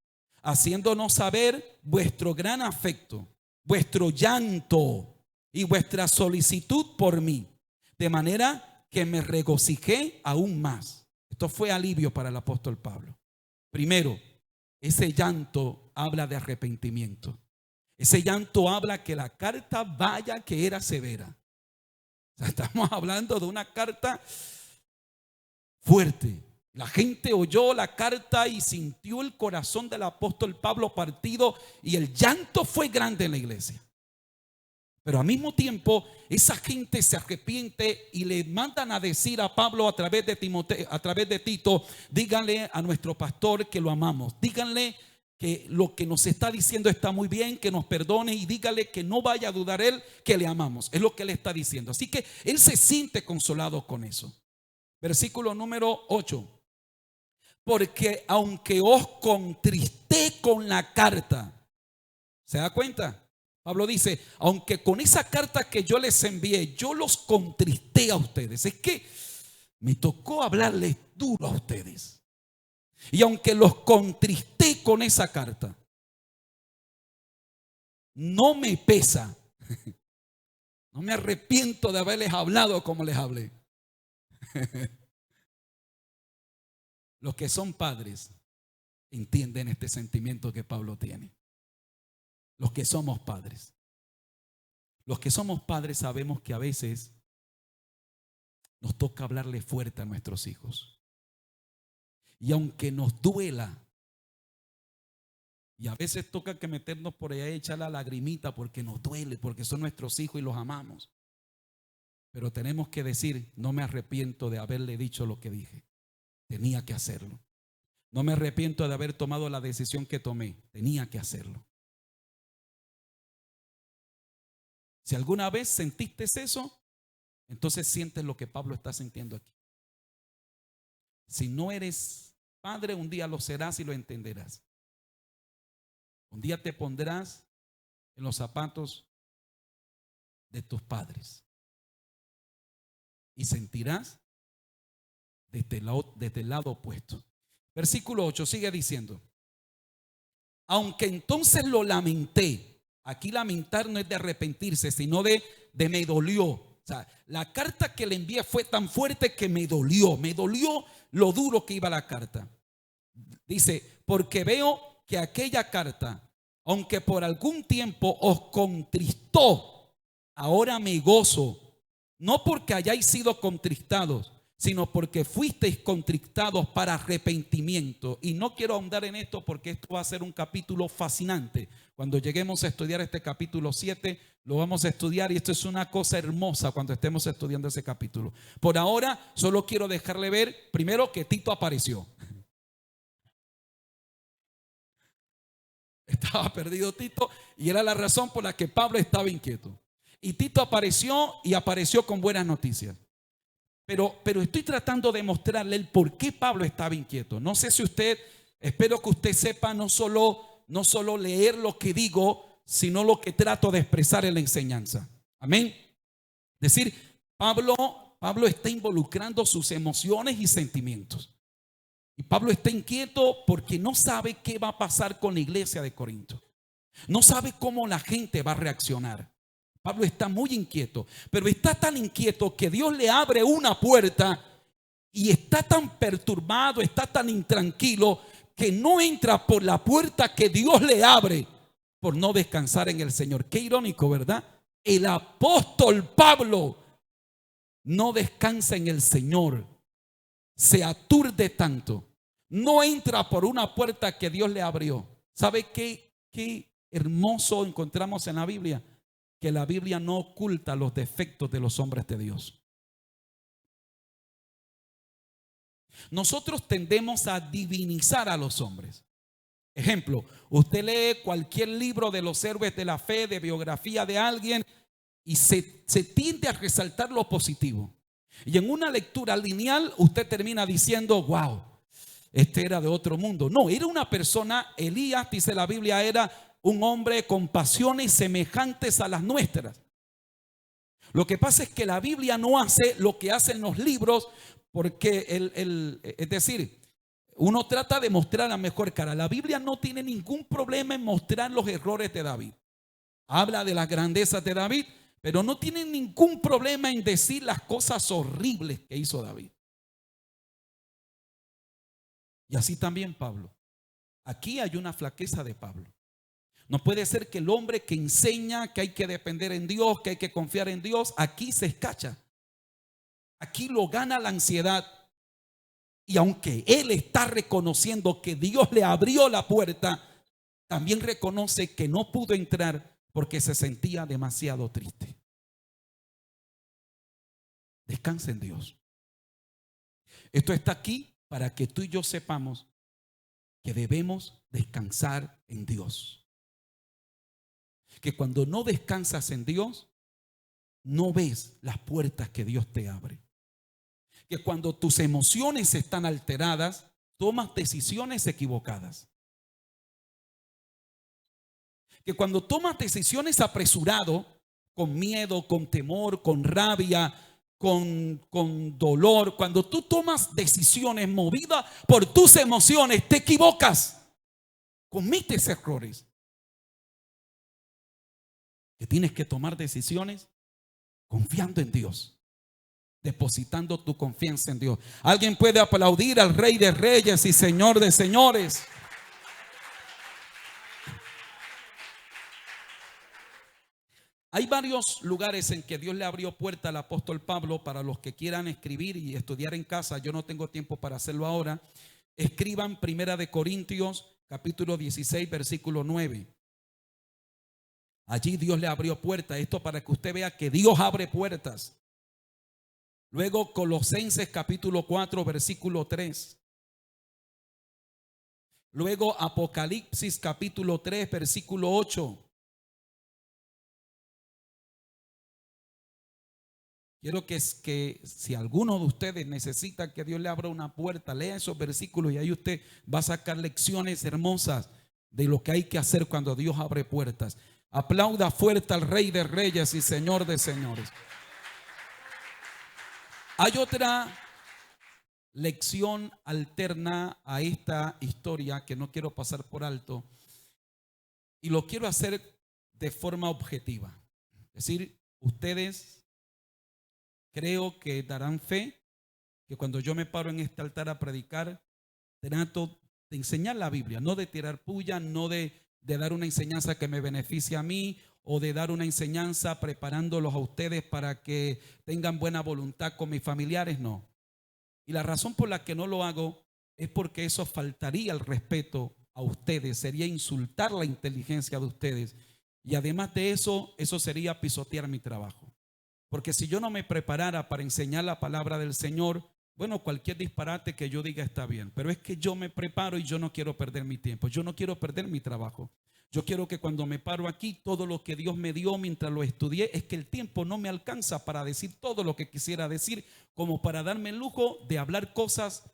A: haciéndonos saber vuestro gran afecto, vuestro llanto y vuestra solicitud por mí, de manera que me regocijé aún más. Esto fue alivio para el apóstol Pablo. Primero, ese llanto habla de arrepentimiento. Ese llanto habla que la carta, vaya que era severa. O sea, estamos hablando de una carta fuerte. La gente oyó la carta y sintió el corazón del apóstol Pablo partido, y el llanto fue grande en la iglesia. Pero al mismo tiempo, esa gente se arrepiente y le mandan a decir a Pablo a través de Timoteo, a través de Tito: díganle a nuestro pastor que lo amamos. Díganle que lo que nos está diciendo está muy bien, que nos perdone, y dígale que no vaya a dudar él que le amamos. Es lo que él está diciendo. Así que él se siente consolado con eso. Versículo número 8. Porque aunque os contristé con la carta, ¿se da cuenta? Pablo dice: aunque con esa carta que yo les envié, yo los contristé a ustedes. Es que me tocó hablarles duro a ustedes. Y aunque los contristé con esa carta, no me pesa. No me arrepiento de haberles hablado como les hablé. Los que son padres entienden este sentimiento que Pablo tiene. Los que somos padres. Los que somos padres sabemos que a veces nos toca hablarle fuerte a nuestros hijos. Y aunque nos duela, y a veces toca que meternos por allá y echar la lagrimita porque nos duele, porque son nuestros hijos y los amamos. Pero tenemos que decir: no me arrepiento de haberle dicho lo que dije. Tenía que hacerlo. No me arrepiento de haber tomado la decisión que tomé. Tenía que hacerlo. Si alguna vez sentiste eso, entonces sientes lo que Pablo está sintiendo aquí. Si no eres padre, un día lo serás y lo entenderás. Un día te pondrás en los zapatos de tus padres y sentirás desde el lado opuesto. Versículo 8 sigue diciendo: aunque entonces lo lamenté. Aquí lamentar no es de arrepentirse, sino de me dolió. O sea, la carta que le envié fue tan fuerte que me dolió lo duro que iba la carta. Dice, porque veo que aquella carta, aunque por algún tiempo os contristó, ahora me gozo, no porque hayáis sido contristados, sino porque fuisteis contristados para arrepentimiento. Y no quiero ahondar en esto porque esto va a ser un capítulo fascinante. Cuando lleguemos a estudiar este capítulo 7, lo vamos a estudiar y esto es una cosa hermosa cuando estemos estudiando ese capítulo. Por ahora, solo quiero dejarle ver primero que Tito apareció. Estaba perdido Tito y era la razón por la que Pablo estaba inquieto. Y Tito apareció y apareció con buenas noticias. Pero estoy tratando de mostrarle el por qué Pablo estaba inquieto. No sé si usted, espero que usted sepa no solo leer lo que digo, sino lo que trato de expresar en la enseñanza. Amén. Es decir, Pablo está involucrando sus emociones y sentimientos. Y Pablo está inquieto porque no sabe qué va a pasar con la iglesia de Corinto. No sabe cómo la gente va a reaccionar. Pablo está muy inquieto, pero está tan inquieto que Dios le abre una puerta y está tan perturbado, está tan intranquilo que no entra por la puerta que Dios le abre por no descansar en el Señor. Qué irónico, ¿verdad? El apóstol Pablo no descansa en el Señor, se aturde tanto, no entra por una puerta que Dios le abrió. ¿Sabe qué hermoso encontramos en la Biblia? Que la Biblia no oculta los defectos de los hombres de Dios. Nosotros tendemos a divinizar a los hombres. Ejemplo, usted lee cualquier libro de los héroes de la fe, de biografía de alguien, y se tiende a resaltar lo positivo. Y en una lectura lineal usted termina diciendo, wow, este era de otro mundo. No, era una persona, Elías, dice la Biblia, era un hombre con pasiones semejantes a las nuestras. Lo que pasa es que la Biblia no hace lo que hacen los libros, porque es decir, uno trata de mostrar la mejor cara. La Biblia no tiene ningún problema en mostrar los errores de David. Habla de las grandezas de David, pero no tiene ningún problema en decir las cosas horribles que hizo David. Y así también Pablo. Aquí hay una flaqueza de Pablo. No puede ser que el hombre que enseña que hay que depender en Dios, que hay que confiar en Dios, aquí se escacha. Aquí lo gana la ansiedad. Y aunque él está reconociendo que Dios le abrió la puerta, también reconoce que no pudo entrar porque se sentía demasiado triste. Descansa en Dios. Esto está aquí para que tú y yo sepamos que debemos descansar en Dios. Que cuando no descansas en Dios, no ves las puertas que Dios te abre. Que cuando tus emociones están alteradas, tomas decisiones equivocadas. Que cuando tomas decisiones apresurado, con miedo, con temor, con rabia, con dolor, cuando tú tomas decisiones movidas por tus emociones, te equivocas, cometes errores. Que tienes que tomar decisiones confiando en Dios, depositando tu confianza en Dios. Alguien puede aplaudir al Rey de Reyes y Señor de Señores. Hay varios lugares en que Dios le abrió puerta al apóstol Pablo. Para los que quieran escribir y estudiar en casa, yo no tengo tiempo para hacerlo ahora. Escriban 1 Corintios capítulo 16 versículo 9. Allí Dios le abrió puerta. Esto para que usted vea que Dios abre puertas. Luego Colosenses capítulo 4 versículo 3. Luego Apocalipsis capítulo 3 versículo 8. quiero que si alguno de ustedes necesita que Dios le abra una puerta, lea esos versículos y ahí usted va a sacar lecciones hermosas de lo que hay que hacer cuando Dios abre puertas. Aplauda fuerte al Rey de Reyes y Señor de Señores. Hay otra lección alterna a esta historia que no quiero pasar por alto y lo quiero hacer de forma objetiva. Es decir, ustedes creo que darán fe que cuando yo me paro en este altar a predicar, trato de enseñar la Biblia, no de tirar puya, no de dar una enseñanza que me beneficie a mí o de dar una enseñanza preparándolos a ustedes para que tengan buena voluntad con mis familiares, no. Y la razón por la que no lo hago es porque eso faltaría el respeto a ustedes, sería insultar la inteligencia de ustedes y además de eso, eso sería pisotear mi trabajo. Porque si yo no me preparara para enseñar la palabra del Señor, bueno, cualquier disparate que yo diga está bien, pero es que yo me preparo y yo no quiero perder mi tiempo, yo no quiero perder mi trabajo. Yo quiero que cuando me paro aquí, todo lo que Dios me dio mientras lo estudié, es que el tiempo no me alcanza para decir todo lo que quisiera decir, como para darme el lujo de hablar cosas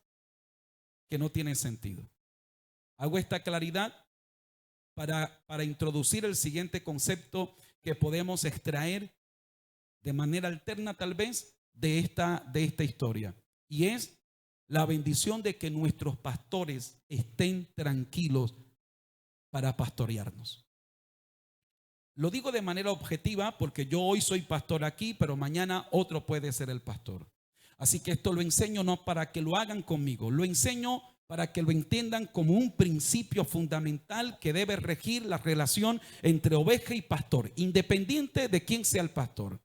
A: que no tienen sentido. Hago esta claridad para introducir el siguiente concepto que podemos extraer de manera alterna tal vez de esta historia. Y es la bendición de que nuestros pastores estén tranquilos para pastorearnos. Lo digo de manera objetiva porque yo hoy soy pastor aquí, pero mañana otro puede ser el pastor. Así que esto lo enseño no para que lo hagan conmigo, lo enseño para que lo entiendan como un principio fundamental que debe regir la relación entre oveja y pastor, independiente de quién sea el pastor.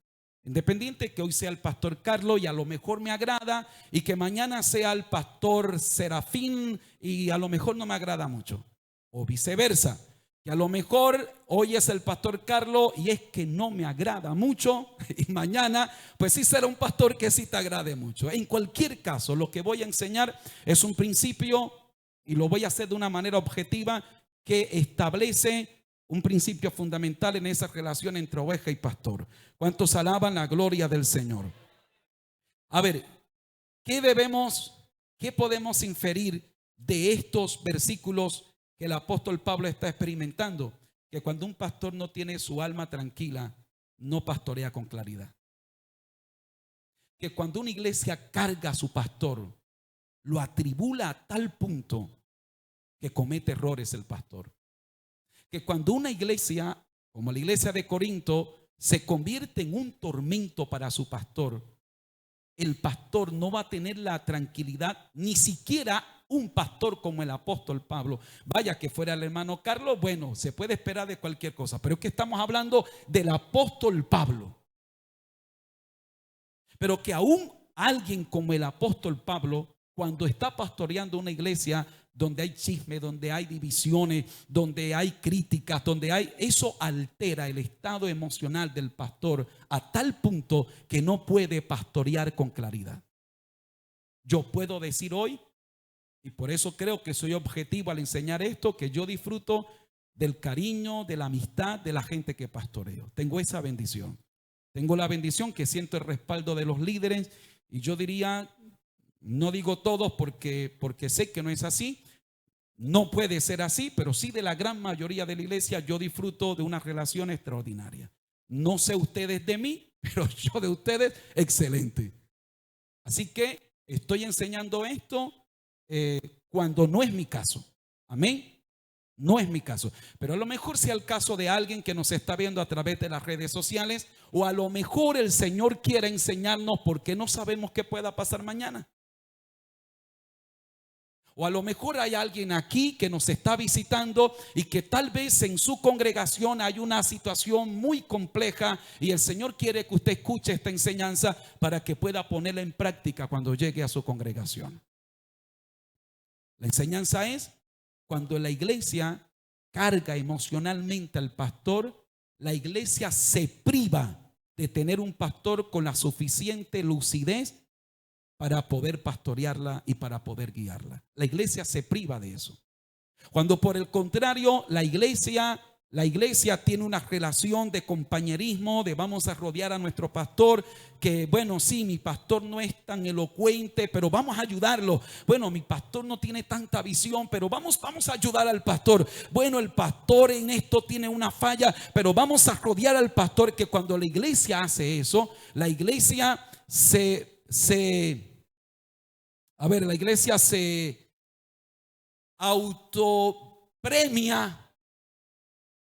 A: Independiente que hoy sea el pastor Carlos y a lo mejor me agrada y que mañana sea el pastor Serafín y a lo mejor no me agrada mucho. O viceversa, que a lo mejor hoy es el pastor Carlos y es que no me agrada mucho y mañana pues sí será un pastor que sí te agrade mucho. En cualquier caso, lo que voy a enseñar es un principio y lo voy a hacer de una manera objetiva que establece un principio fundamental en esa relación entre oveja y pastor. ¿Cuántos alaban la gloria del Señor? A ver, ¿qué podemos inferir de estos versículos que el apóstol Pablo está experimentando? Que cuando un pastor no tiene su alma tranquila, no pastorea con claridad. Que cuando una iglesia carga a su pastor, lo atribula a tal punto que comete errores el pastor. Que cuando una iglesia, como la iglesia de Corinto, se convierte en un tormento para su pastor, el pastor no va a tener la tranquilidad, ni siquiera un pastor como el apóstol Pablo. Vaya que fuera el hermano Carlos, bueno, se puede esperar de cualquier cosa, pero es que estamos hablando del apóstol Pablo. Pero que aún alguien como el apóstol Pablo, cuando está pastoreando una iglesia donde hay chisme, donde hay divisiones, donde hay críticas, eso altera el estado emocional del pastor a tal punto que no puede pastorear con claridad. Yo puedo decir hoy, y por eso creo que soy objetivo al enseñar esto, que yo disfruto del cariño, de la amistad de la gente que pastoreo. Tengo esa bendición. Tengo la bendición que siento el respaldo de los líderes y yo diría, no digo todos porque sé que no es así, no puede ser así, pero sí de la gran mayoría de la iglesia yo disfruto de una relación extraordinaria. No sé ustedes de mí, pero yo de ustedes excelente. Así que estoy enseñando esto cuando no es mi caso. Amén. No es mi caso, pero a lo mejor sea el caso de alguien que nos está viendo a través de las redes sociales, o a lo mejor el Señor quiere enseñarnos porque no sabemos qué pueda pasar mañana. O a lo mejor hay alguien aquí que nos está visitando y que tal vez en su congregación hay una situación muy compleja y el Señor quiere que usted escuche esta enseñanza para que pueda ponerla en práctica cuando llegue a su congregación. La enseñanza es: cuando la iglesia carga emocionalmente al pastor, la iglesia se priva de tener un pastor con la suficiente lucidez para poder pastorearla y para poder guiarla. La iglesia se priva de eso. Cuando por el contrario la iglesia La iglesia tiene una relación de compañerismo, de vamos a rodear a nuestro pastor, que bueno, sí, mi pastor no es tan elocuente, pero vamos a ayudarlo. Bueno, mi pastor no tiene tanta visión, pero vamos a ayudar al pastor. Bueno, el pastor en esto tiene una falla, pero vamos a rodear al pastor. Que cuando la iglesia hace eso, la iglesia la iglesia se autopremia,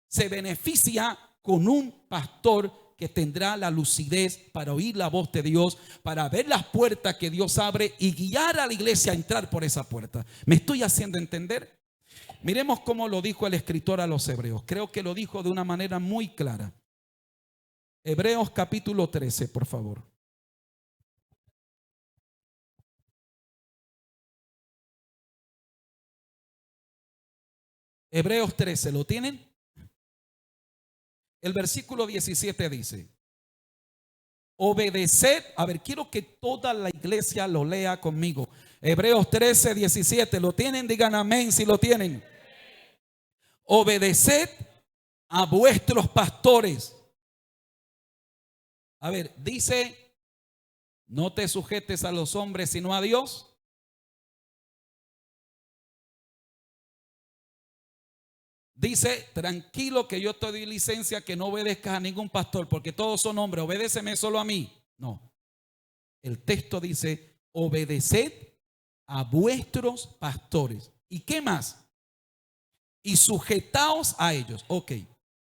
A: se beneficia con un pastor que tendrá la lucidez para oír la voz de Dios, para ver las puertas que Dios abre y guiar a la iglesia a entrar por esa puerta. ¿Me estoy haciendo entender? Miremos cómo lo dijo el escritor a los hebreos. Creo que lo dijo de una manera muy clara. Hebreos capítulo 13, por favor. Hebreos 13, ¿lo tienen? El versículo 17 dice: obedeced. A ver, quiero que toda la iglesia lo lea conmigo. Hebreos 13, 17. ¿Lo tienen? Digan amén si lo tienen. Obedeced a vuestros pastores. A ver, dice: no te sujetes a los hombres sino a Dios. Dice: tranquilo que yo te doy licencia, que no obedezcas a ningún pastor, porque todos son hombres, obedéceme solo a mí. No, el texto dice: obedeced a vuestros pastores. ¿Y qué más? Y sujetaos a ellos. Ok,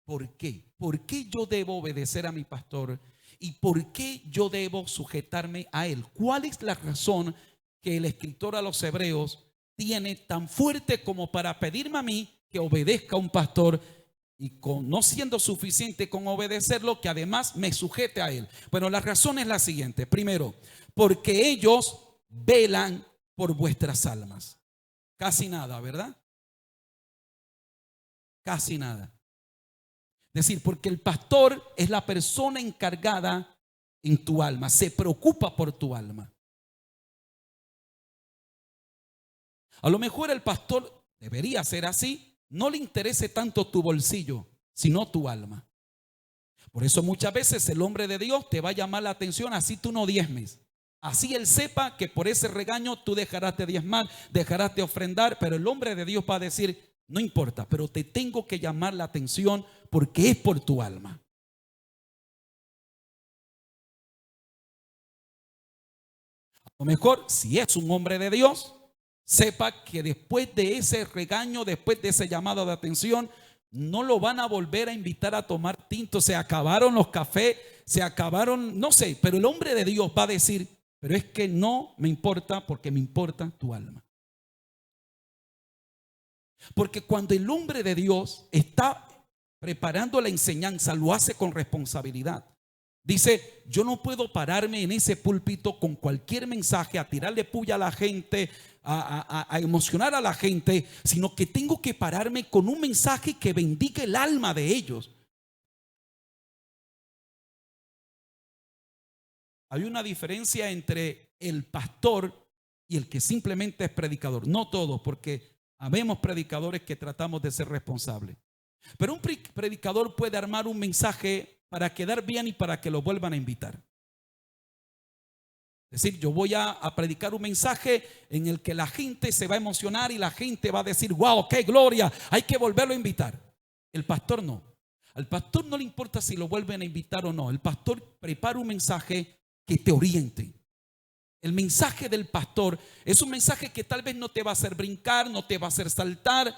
A: ¿por qué? ¿Por qué yo debo obedecer a mi pastor? ¿Y por qué yo debo sujetarme a él? ¿Cuál es la razón que el escritor a los hebreos tiene tan fuerte como para pedirme a mí que obedezca a un pastor, y no siendo suficiente con obedecerlo, que además me sujete a él? Bueno, la razón es la siguiente. Primero, porque ellos velan por vuestras almas. Casi nada, ¿verdad? Casi nada. Es decir, porque el pastor es la persona encargada en tu alma, se preocupa por tu alma. A lo mejor el pastor debería ser así, no le interese tanto tu bolsillo, sino tu alma. Por eso muchas veces el hombre de Dios te va a llamar la atención, así tú no diezmes. Así él sepa que por ese regaño tú dejarás de diezmar, dejarás de ofrendar, pero el hombre de Dios va a decir: no importa, pero te tengo que llamar la atención porque es por tu alma. A lo mejor, si es un hombre de Dios, sepa que después de ese regaño, después de ese llamado de atención, no lo van a volver a invitar a tomar tinto. Se acabaron los cafés, se acabaron, no sé, pero el hombre de Dios va a decir: pero es que no me importa, porque me importa tu alma. Porque cuando el hombre de Dios está preparando la enseñanza, lo hace con responsabilidad. Dice: yo no puedo pararme en ese púlpito con cualquier mensaje a tirarle puya a la gente, a emocionar a la gente, sino que tengo que pararme con un mensaje que bendiga el alma de ellos. Hay una diferencia entre el pastor y el que simplemente es predicador. No todos, porque habemos predicadores que tratamos de ser responsables. Pero un predicador puede armar un mensaje para quedar bien y para que lo vuelvan a invitar. Es decir, yo voy a predicar un mensaje en el que la gente se va a emocionar y la gente va a decir: wow, qué gloria, hay que volverlo a invitar. El pastor no. Al pastor no le importa si lo vuelven a invitar o no. El pastor prepara un mensaje que te oriente. El mensaje del pastor es un mensaje que tal vez no te va a hacer brincar, no te va a hacer saltar,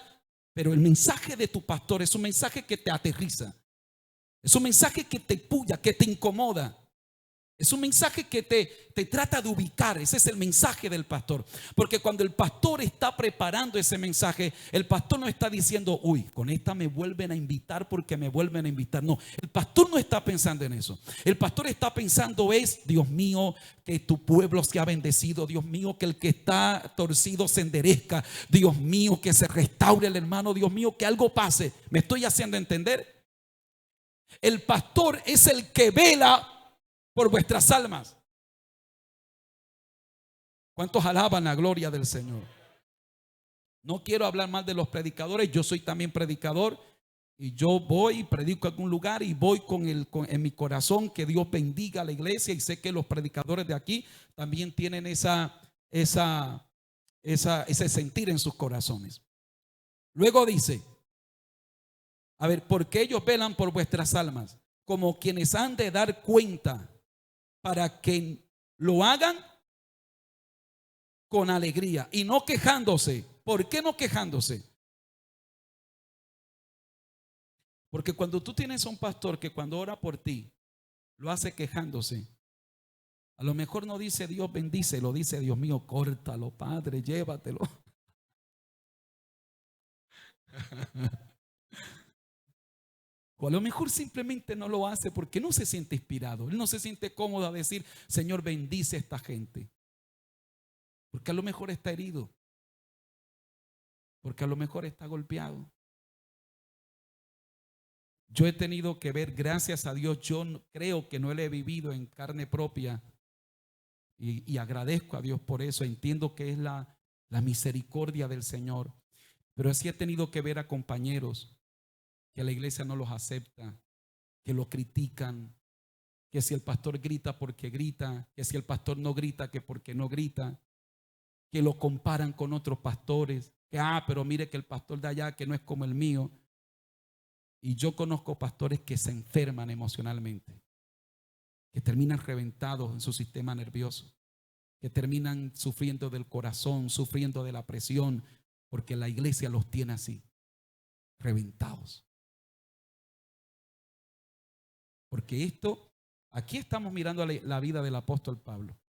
A: pero el mensaje de tu pastor es un mensaje que te aterriza. Es un mensaje que te puya, que te incomoda. Es un mensaje que te trata de ubicar. Ese es el mensaje del pastor. Porque cuando el pastor está preparando ese mensaje, el pastor no está diciendo: uy, con esta me vuelven a invitar porque me vuelven a invitar. No, el pastor no está pensando en eso. El pastor está pensando es: Dios mío, que tu pueblo sea bendecido. Dios mío, que el que está torcido se enderezca. Dios mío, que se restaure el hermano. Dios mío, que algo pase. ¿Me estoy haciendo entender? El pastor es el que vela por vuestras almas. ¿Cuántos alaban la gloria del Señor? No quiero hablar más de los predicadores. Yo soy también predicador y yo voy y predico en algún lugar y voy en mi corazón que Dios bendiga a la iglesia, y sé que los predicadores de aquí también tienen ese sentir en sus corazones. Luego dice, a ver, porque ellos velan por vuestras almas, como quienes han de dar cuenta, para que lo hagan con alegría y no quejándose. ¿Por qué no quejándose? Porque cuando tú tienes a un pastor que cuando ora por ti, lo hace quejándose, a lo mejor no dice Dios bendice, lo dice Dios mío, córtalo, Padre, llévatelo. O a lo mejor simplemente no lo hace porque no se siente inspirado. Él no se siente cómodo a decir, Señor, bendice a esta gente. Porque a lo mejor está herido. Porque a lo mejor está golpeado. Yo he tenido que ver, gracias a Dios, creo que no lo he vivido en carne propia. Y agradezco a Dios por eso. Entiendo que es la misericordia del Señor. Pero así he tenido que ver a compañeros que la iglesia no los acepta, que lo critican, que si el pastor grita porque grita, que si el pastor no grita que porque no grita, que lo comparan con otros pastores, que pero mire que el pastor de allá que no es como el mío. Y yo conozco pastores que se enferman emocionalmente, que terminan reventados en su sistema nervioso, que terminan sufriendo del corazón, sufriendo de la presión, porque la iglesia los tiene así, reventados. Porque aquí estamos mirando la vida del apóstol Pablo.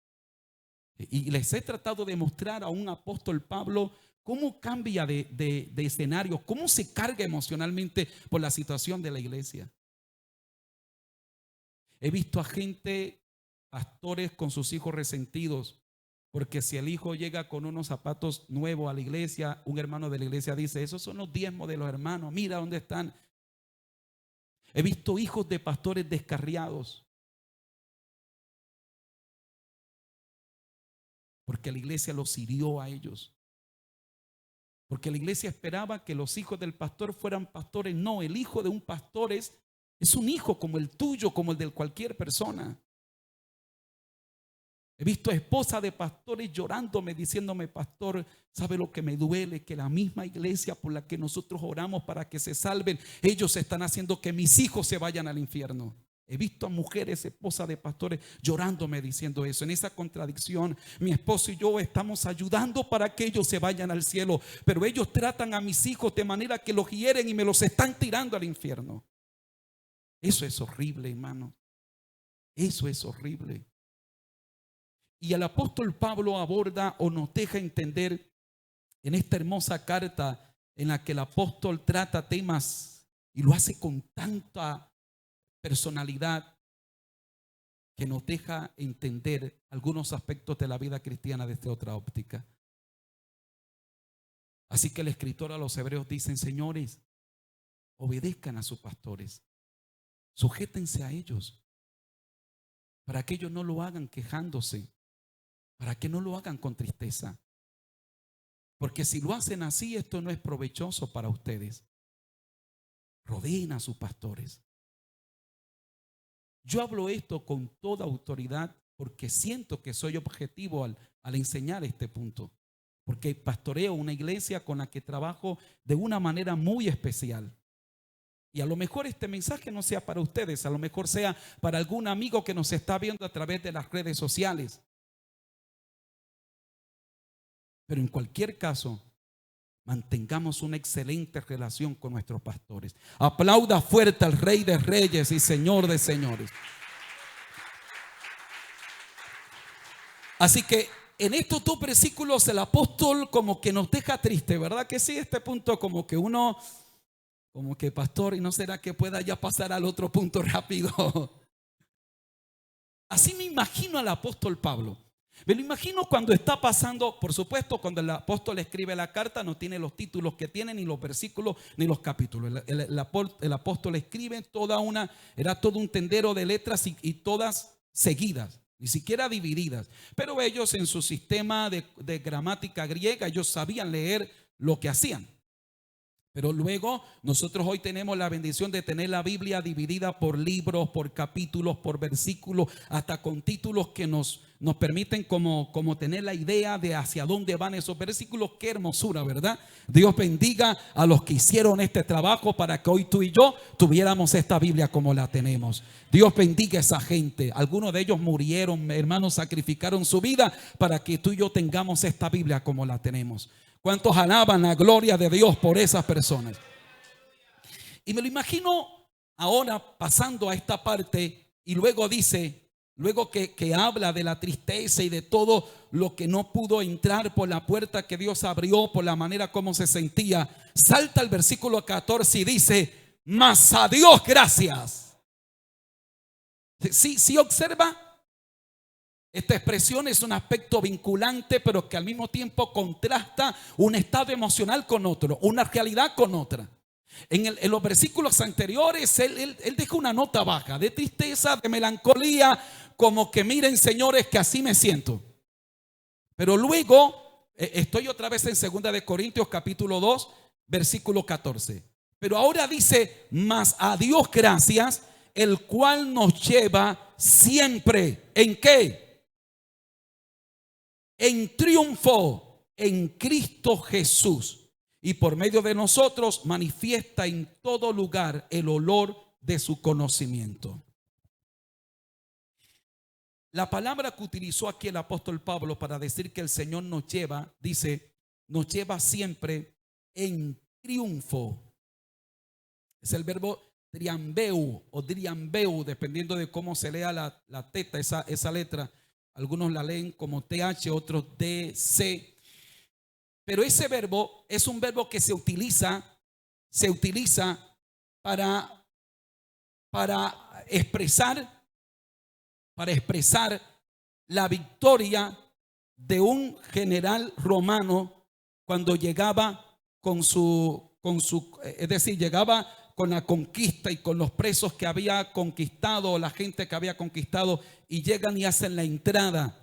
A: Y les he tratado de mostrar a un apóstol Pablo cómo cambia de escenario, cómo se carga emocionalmente por la situación de la iglesia. He visto a gente, pastores con sus hijos resentidos, porque si el hijo llega con unos zapatos nuevos a la iglesia, un hermano de la iglesia dice, esos son los diezmos de los hermanos, mira dónde están. He visto hijos de pastores descarriados, porque la iglesia los hirió a ellos. Porque la iglesia esperaba que los hijos del pastor fueran pastores. No, el hijo de un pastor es un hijo como el tuyo, como el de cualquier persona. He visto a esposas de pastores llorándome, diciéndome, pastor, ¿sabe lo que me duele? Que la misma iglesia por la que nosotros oramos para que se salven, ellos están haciendo que mis hijos se vayan al infierno. He visto a mujeres, esposas de pastores, llorándome diciendo eso. En esa contradicción, mi esposo y yo estamos ayudando para que ellos se vayan al cielo, pero ellos tratan a mis hijos de manera que los hieren y me los están tirando al infierno. Eso es horrible, hermano. Eso es horrible. Y el apóstol Pablo aborda o nos deja entender en esta hermosa carta en la que el apóstol trata temas y lo hace con tanta personalidad que nos deja entender algunos aspectos de la vida cristiana desde otra óptica. Así que el escritor a los hebreos dice, señores, obedezcan a sus pastores, sujétense a ellos, para que ellos no lo hagan quejándose, para que no lo hagan con tristeza. Porque si lo hacen así, esto no es provechoso para ustedes. Rodeen a sus pastores. Yo hablo esto con toda autoridad porque siento que soy objetivo al enseñar este punto. Porque pastoreo una iglesia con la que trabajo de una manera muy especial. Y a lo mejor este mensaje no sea para ustedes, a lo mejor sea para algún amigo que nos está viendo a través de las redes sociales. Pero en cualquier caso, mantengamos una excelente relación con nuestros pastores. Aplauda fuerte al Rey de Reyes y Señor de Señores. Así que en estos dos versículos el apóstol como que nos deja triste, ¿verdad que sí? Este punto como que uno, como que pastor, ¿y no será que pueda ya pasar al otro punto rápido? Así me imagino al apóstol Pablo. Me lo imagino cuando está pasando, por supuesto, cuando el apóstol escribe la carta, no tiene los títulos que tiene, ni los versículos, ni los capítulos. El apóstol escribe era todo un tendero de letras y todas seguidas, ni siquiera divididas. Pero ellos en su sistema de gramática griega, ellos sabían leer lo que hacían. Pero luego nosotros hoy tenemos la bendición de tener la Biblia dividida por libros, por capítulos, por versículos, hasta con títulos que nos permiten como tener la idea de hacia dónde van esos versículos. Qué hermosura, ¿verdad? Dios bendiga a los que hicieron este trabajo para que hoy tú y yo tuviéramos esta Biblia como la tenemos. Dios bendiga a esa gente. Algunos de ellos murieron, hermanos, sacrificaron su vida para que tú y yo tengamos esta Biblia como la tenemos. ¿Cuántos alaban la gloria de Dios por esas personas? Y me lo imagino ahora pasando a esta parte y luego dice, luego que habla de la tristeza y de todo lo que no pudo entrar por la puerta que Dios abrió, por la manera como se sentía, salta al versículo 14 y dice, mas a Dios gracias. Sí observa. Esta expresión es un aspecto vinculante, pero que al mismo tiempo contrasta un estado emocional con otro, una realidad con otra. En los versículos anteriores, él deja una nota baja de tristeza, de melancolía, como que miren, señores, que así me siento. Pero luego, estoy otra vez en 2 de Corintios capítulo 2, versículo 14. Pero ahora dice, mas a Dios gracias, el cual nos lleva siempre, ¿en qué? En triunfo en Cristo Jesús, y por medio de nosotros manifiesta en todo lugar el olor de su conocimiento. La palabra que utilizó aquí el apóstol Pablo para decir que el Señor nos lleva, dice, nos lleva siempre en triunfo. Es el verbo triambeu o driambeu, dependiendo de cómo se lea la teta, esa letra. Algunos la leen como TH, otros DC. Pero ese verbo es un verbo que se utiliza para expresar la victoria de un general romano cuando llegaba es decir, llegaba con la conquista y con los presos que había conquistado, la gente que había conquistado, y llegan y hacen la entrada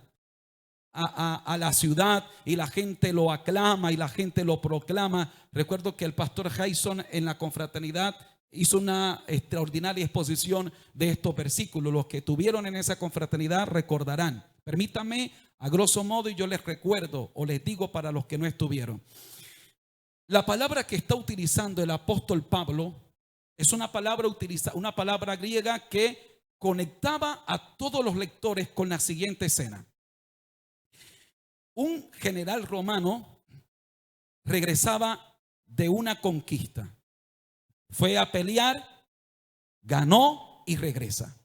A: a la ciudad y la gente lo aclama y la gente lo proclama. Recuerdo que el pastor Jason en la confraternidad hizo una extraordinaria exposición de estos versículos. Los que estuvieron en esa confraternidad recordarán. Permítanme a grosso modo y yo les recuerdo o les digo para los que no estuvieron. La palabra que está utilizando el apóstol Pablo es una palabra griega que conectaba a todos los lectores con la siguiente escena. Un general romano regresaba de una conquista. Fue a pelear, ganó y regresa.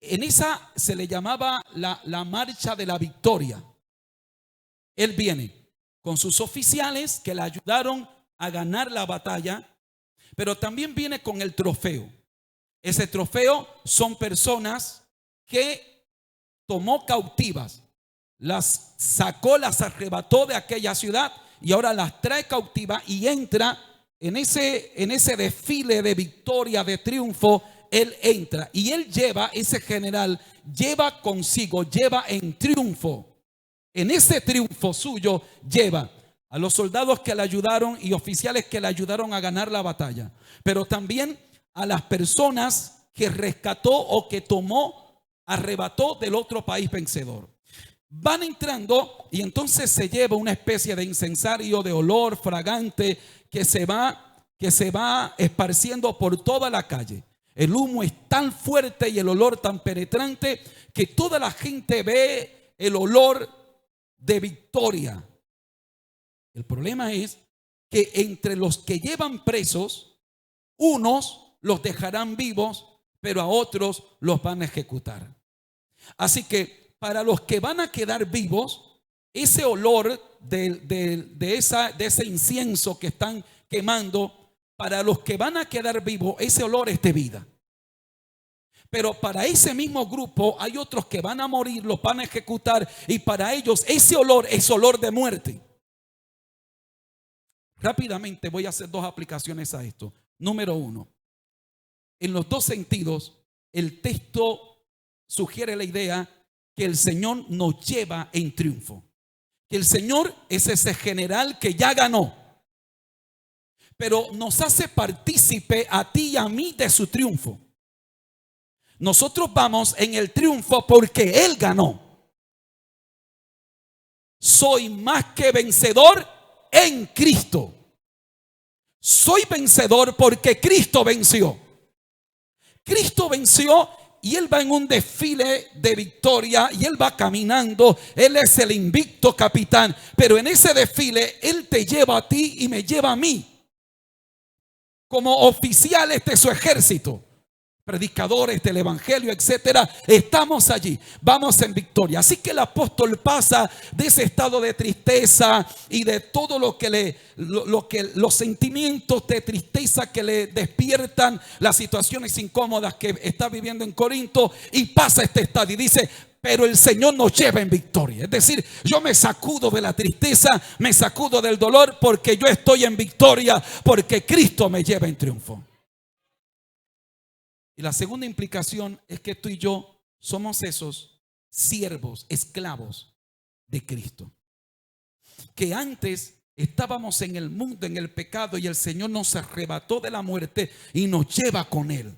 A: En esa se le llamaba la marcha de la victoria. Él viene con sus oficiales que le ayudaron a ganar la batalla, pero también viene con el trofeo. Ese trofeo son personas que tomó cautivas, las sacó, las arrebató de aquella ciudad y ahora las trae cautivas y entra en ese desfile de victoria, de triunfo. Él entra y él lleva, ese general lleva consigo, lleva en triunfo. En ese triunfo suyo lleva a los soldados que le ayudaron y oficiales que le ayudaron a ganar la batalla, pero también a las personas que rescató o que tomó, arrebató del otro país vencedor. Van entrando y entonces se lleva una especie de incensario de olor fragante que se va esparciendo por toda la calle. El humo es tan fuerte y el olor tan penetrante que toda la gente ve el olor de victoria. El problema es que entre los que llevan presos, unos los dejarán vivos, pero a otros los van a ejecutar. Así que para los que van a quedar vivos, ese olor de ese incienso que están quemando, para los que van a quedar vivos, ese olor es de vida. Pero para ese mismo grupo hay otros que van a morir, los van a ejecutar, y para ellos ese olor es olor de muerte. Rápidamente voy a hacer dos aplicaciones a esto. Número uno, en los dos sentidos, el texto sugiere la idea que el Señor nos lleva en triunfo. Que el Señor es ese general que ya ganó. pero nos hace partícipe a ti y a mí de su triunfo. Nosotros vamos en el triunfo porque Él ganó. Soy más que vencedor en Cristo. Soy vencedor porque Cristo venció. Cristo venció y Él va en un desfile de victoria y Él va caminando. Él es el invicto capitán. Pero en ese desfile Él te lleva a ti y me lleva a mí como oficiales de su ejército, predicadores del evangelio, etcétera. Estamos allí, vamos en victoria. Así que el apóstol pasa de ese estado de tristeza y de todo lo que los sentimientos de tristeza que le despiertan las situaciones incómodas que está viviendo en Corinto, y pasa este estado y dice: pero el Señor nos lleva en victoria. Es decir, yo me sacudo de la tristeza, me sacudo del dolor, porque yo estoy en victoria, porque Cristo me lleva en triunfo. Y la segunda implicación es que tú y yo somos esos siervos, esclavos de Cristo, que antes estábamos en el mundo, en el pecado, y el Señor nos arrebató de la muerte y nos lleva con Él.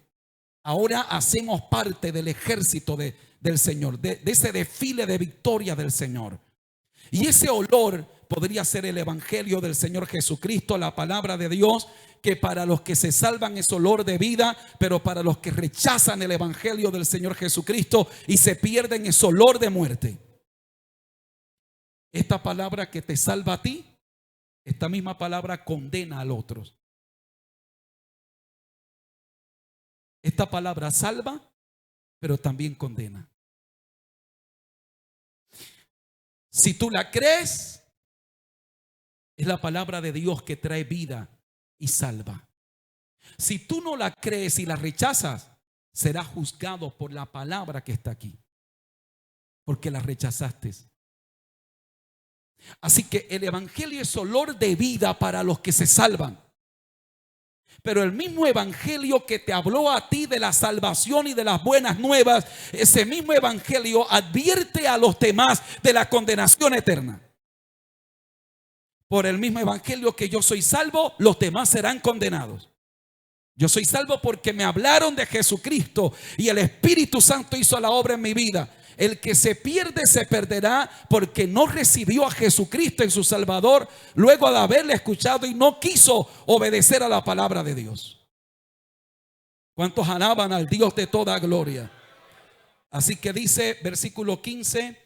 A: Ahora hacemos parte del ejército del Señor, de ese desfile de victoria del Señor. Y ese olor podría ser el evangelio del Señor Jesucristo, la palabra de Dios, que para los que se salvan es olor de vida, pero para los que rechazan el evangelio del Señor Jesucristo y se pierden es olor de muerte. Esta palabra que te salva a ti, esta misma palabra condena al otro. Esta palabra salva, pero también condena. Si tú la crees, es la palabra de Dios que trae vida y salva. Si tú no la crees y la rechazas, serás juzgado por la palabra que está aquí, porque la rechazaste. Así que el evangelio es olor de vida para los que se salvan. Pero el mismo evangelio que te habló a ti de la salvación y de las buenas nuevas, ese mismo evangelio advierte a los demás de la condenación eterna. Por el mismo evangelio que yo soy salvo, los demás serán condenados. Yo soy salvo porque me hablaron de Jesucristo y el Espíritu Santo hizo la obra en mi vida. El que se pierde se perderá porque no recibió a Jesucristo en su Salvador luego de haberle escuchado y no quiso obedecer a la palabra de Dios. ¿Cuántos alaban al Dios de toda gloria? Así que dice versículo 15: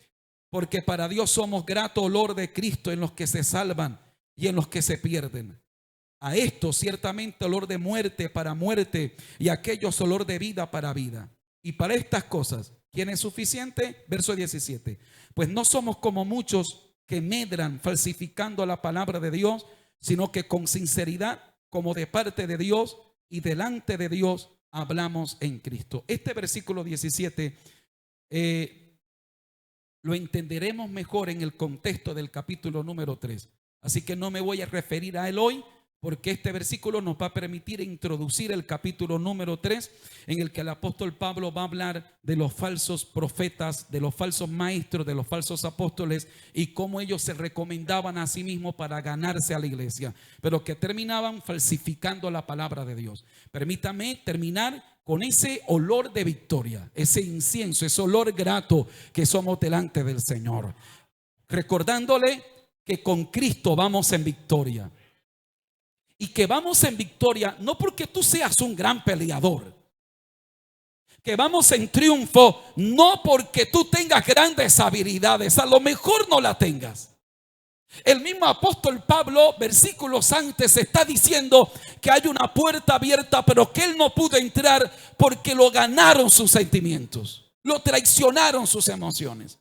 A: porque para Dios somos grato olor de Cristo en los que se salvan y en los que se pierden. A estos ciertamente olor de muerte para muerte, y a aquellos olor de vida para vida. Y para estas cosas, ¿quién es suficiente? Verso 17. Pues no somos como muchos que medran falsificando la palabra de Dios, sino que con sinceridad, como de parte de Dios y delante de Dios, hablamos en Cristo. Este versículo 17 lo entenderemos mejor en el contexto del capítulo número 3. Así que no me voy a referir a él hoy, porque este versículo nos va a permitir introducir el capítulo número 3, en el que el apóstol Pablo va a hablar de los falsos profetas, de los falsos maestros, de los falsos apóstoles, y cómo ellos se recomendaban a sí mismos para ganarse a la iglesia, pero que terminaban falsificando la palabra de Dios. Permítame terminar con ese olor de victoria, ese incienso, ese olor grato que somos delante del Señor, recordándole que con Cristo vamos en victoria. Y que vamos en victoria no porque tú seas un gran peleador, que vamos en triunfo no porque tú tengas grandes habilidades, a lo mejor no la tengas. El mismo apóstol Pablo, versículos antes, está diciendo que hay una puerta abierta, pero que él no pudo entrar porque lo ganaron sus sentimientos, lo traicionaron sus emociones.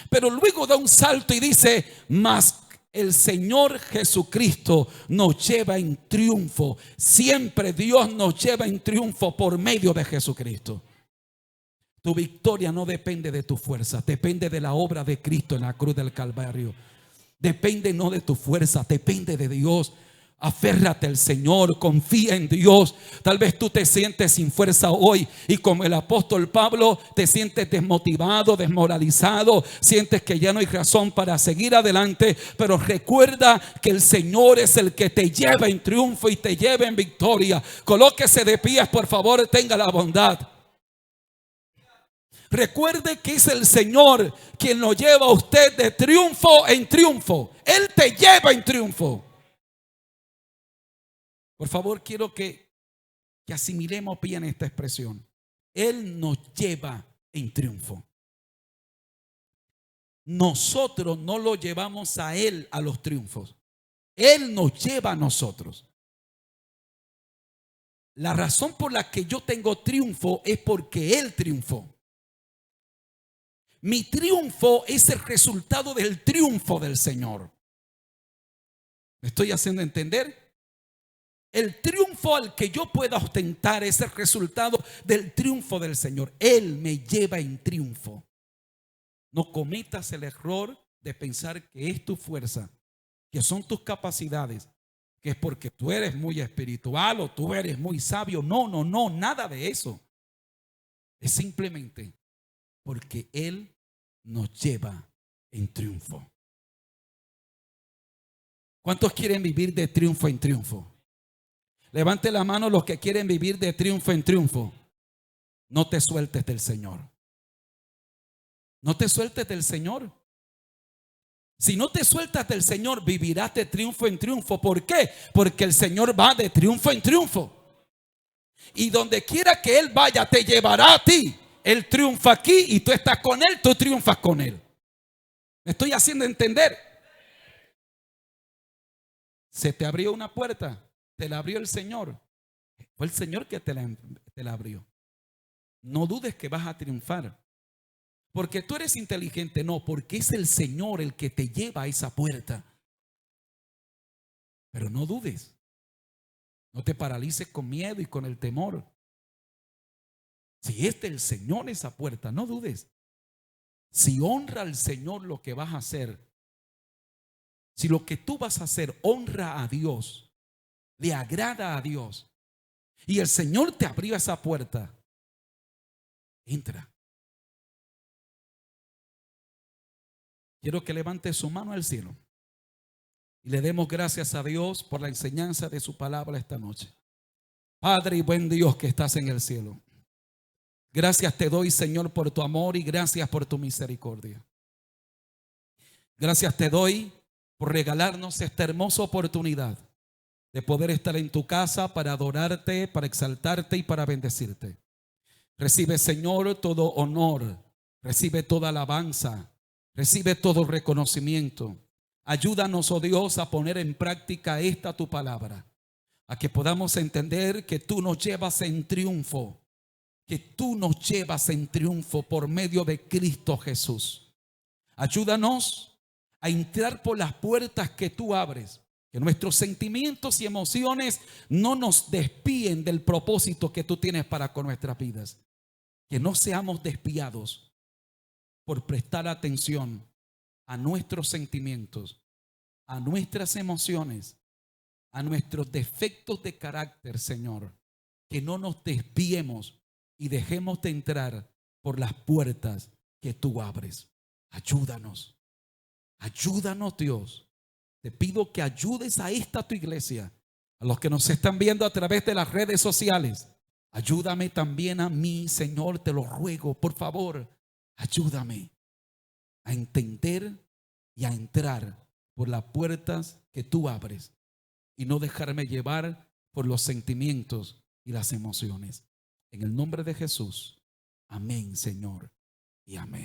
A: Pero luego da un salto y dice: mas el Señor Jesucristo nos lleva en triunfo. Siempre Dios nos lleva en triunfo por medio de Jesucristo. Tu victoria no depende de tu fuerza, depende de la obra de Cristo en la cruz del Calvario. Depende no de tu fuerza, depende de Dios. Aférrate al Señor, confía en Dios. Tal vez tú te sientes sin fuerza hoy y como el apóstol Pablo te sientes desmotivado, desmoralizado, sientes que ya no hay razón para seguir adelante, pero recuerda que el Señor es el que te lleva en triunfo y te lleva en victoria. Colóquese de pies, por favor, tenga la bondad. Recuerde que es el Señor quien lo lleva a usted de triunfo en triunfo. Él te lleva en triunfo. Por favor, quiero que asimilemos bien esta expresión. Él nos lleva en triunfo. Nosotros no lo llevamos a Él a los triunfos. Él nos lleva a nosotros. La razón por la que yo tengo triunfo es porque Él triunfó. Mi triunfo es el resultado del triunfo del Señor. ¿Me estoy haciendo entender? El triunfo al que yo pueda ostentar es el resultado del triunfo del Señor. Él me lleva en triunfo. No cometas el error de pensar que es tu fuerza, que son tus capacidades, que es porque tú eres muy espiritual o tú eres muy sabio. No, no, no, nada de eso. Es simplemente porque Él nos lleva en triunfo. ¿Cuántos quieren vivir de triunfo en triunfo? Levante la mano los que quieren vivir de triunfo en triunfo. No te sueltes del Señor. No te sueltes del Señor. Si no te sueltas del Señor, vivirás de triunfo en triunfo. ¿Por qué? Porque el Señor va de triunfo en triunfo. Y donde quiera que Él vaya, te llevará a ti. Él triunfa aquí y tú estás con Él, tú triunfas con Él. ¿Me estoy haciendo entender? Se te abrió una puerta. Te la abrió el Señor. Fue el Señor que te la abrió. No dudes que vas a triunfar. Porque tú eres inteligente, no, porque es el Señor el que te lleva a esa puerta. Pero no dudes. No te paralices con miedo y con el temor. Si es del Señor esa puerta, no dudes. Si honra al Señor lo que vas a hacer, si lo que tú vas a hacer honra a Dios, le agrada a Dios, y el Señor te abrió esa puerta, entra. Quiero que levante su mano al cielo y le demos gracias a Dios por la enseñanza de su palabra esta noche. Padre y buen Dios que estás en el cielo, gracias te doy, Señor, por tu amor y gracias por tu misericordia. Gracias te doy por regalarnos esta hermosa oportunidad de poder estar en tu casa para adorarte, para exaltarte y para bendecirte. Recibe, Señor, todo honor, recibe toda alabanza, recibe todo reconocimiento. Ayúdanos, oh Dios, a poner en práctica esta tu palabra, a que podamos entender que tú nos llevas en triunfo, que tú nos llevas en triunfo por medio de Cristo Jesús. Ayúdanos a entrar por las puertas que tú abres, que nuestros sentimientos y emociones no nos despíen del propósito que tú tienes para con nuestras vidas. Que no seamos desviados por prestar atención a nuestros sentimientos, a nuestras emociones, a nuestros defectos de carácter, Señor. Que no nos desviemos y dejemos de entrar por las puertas que tú abres. Ayúdanos, ayúdanos, Dios. Te pido que ayudes a esta tu iglesia, a los que nos están viendo a través de las redes sociales. Ayúdame también a mí, Señor, te lo ruego, por favor, ayúdame a entender y a entrar por las puertas que tú abres y no dejarme llevar por los sentimientos y las emociones. En el nombre de Jesús, amén, Señor, y amén.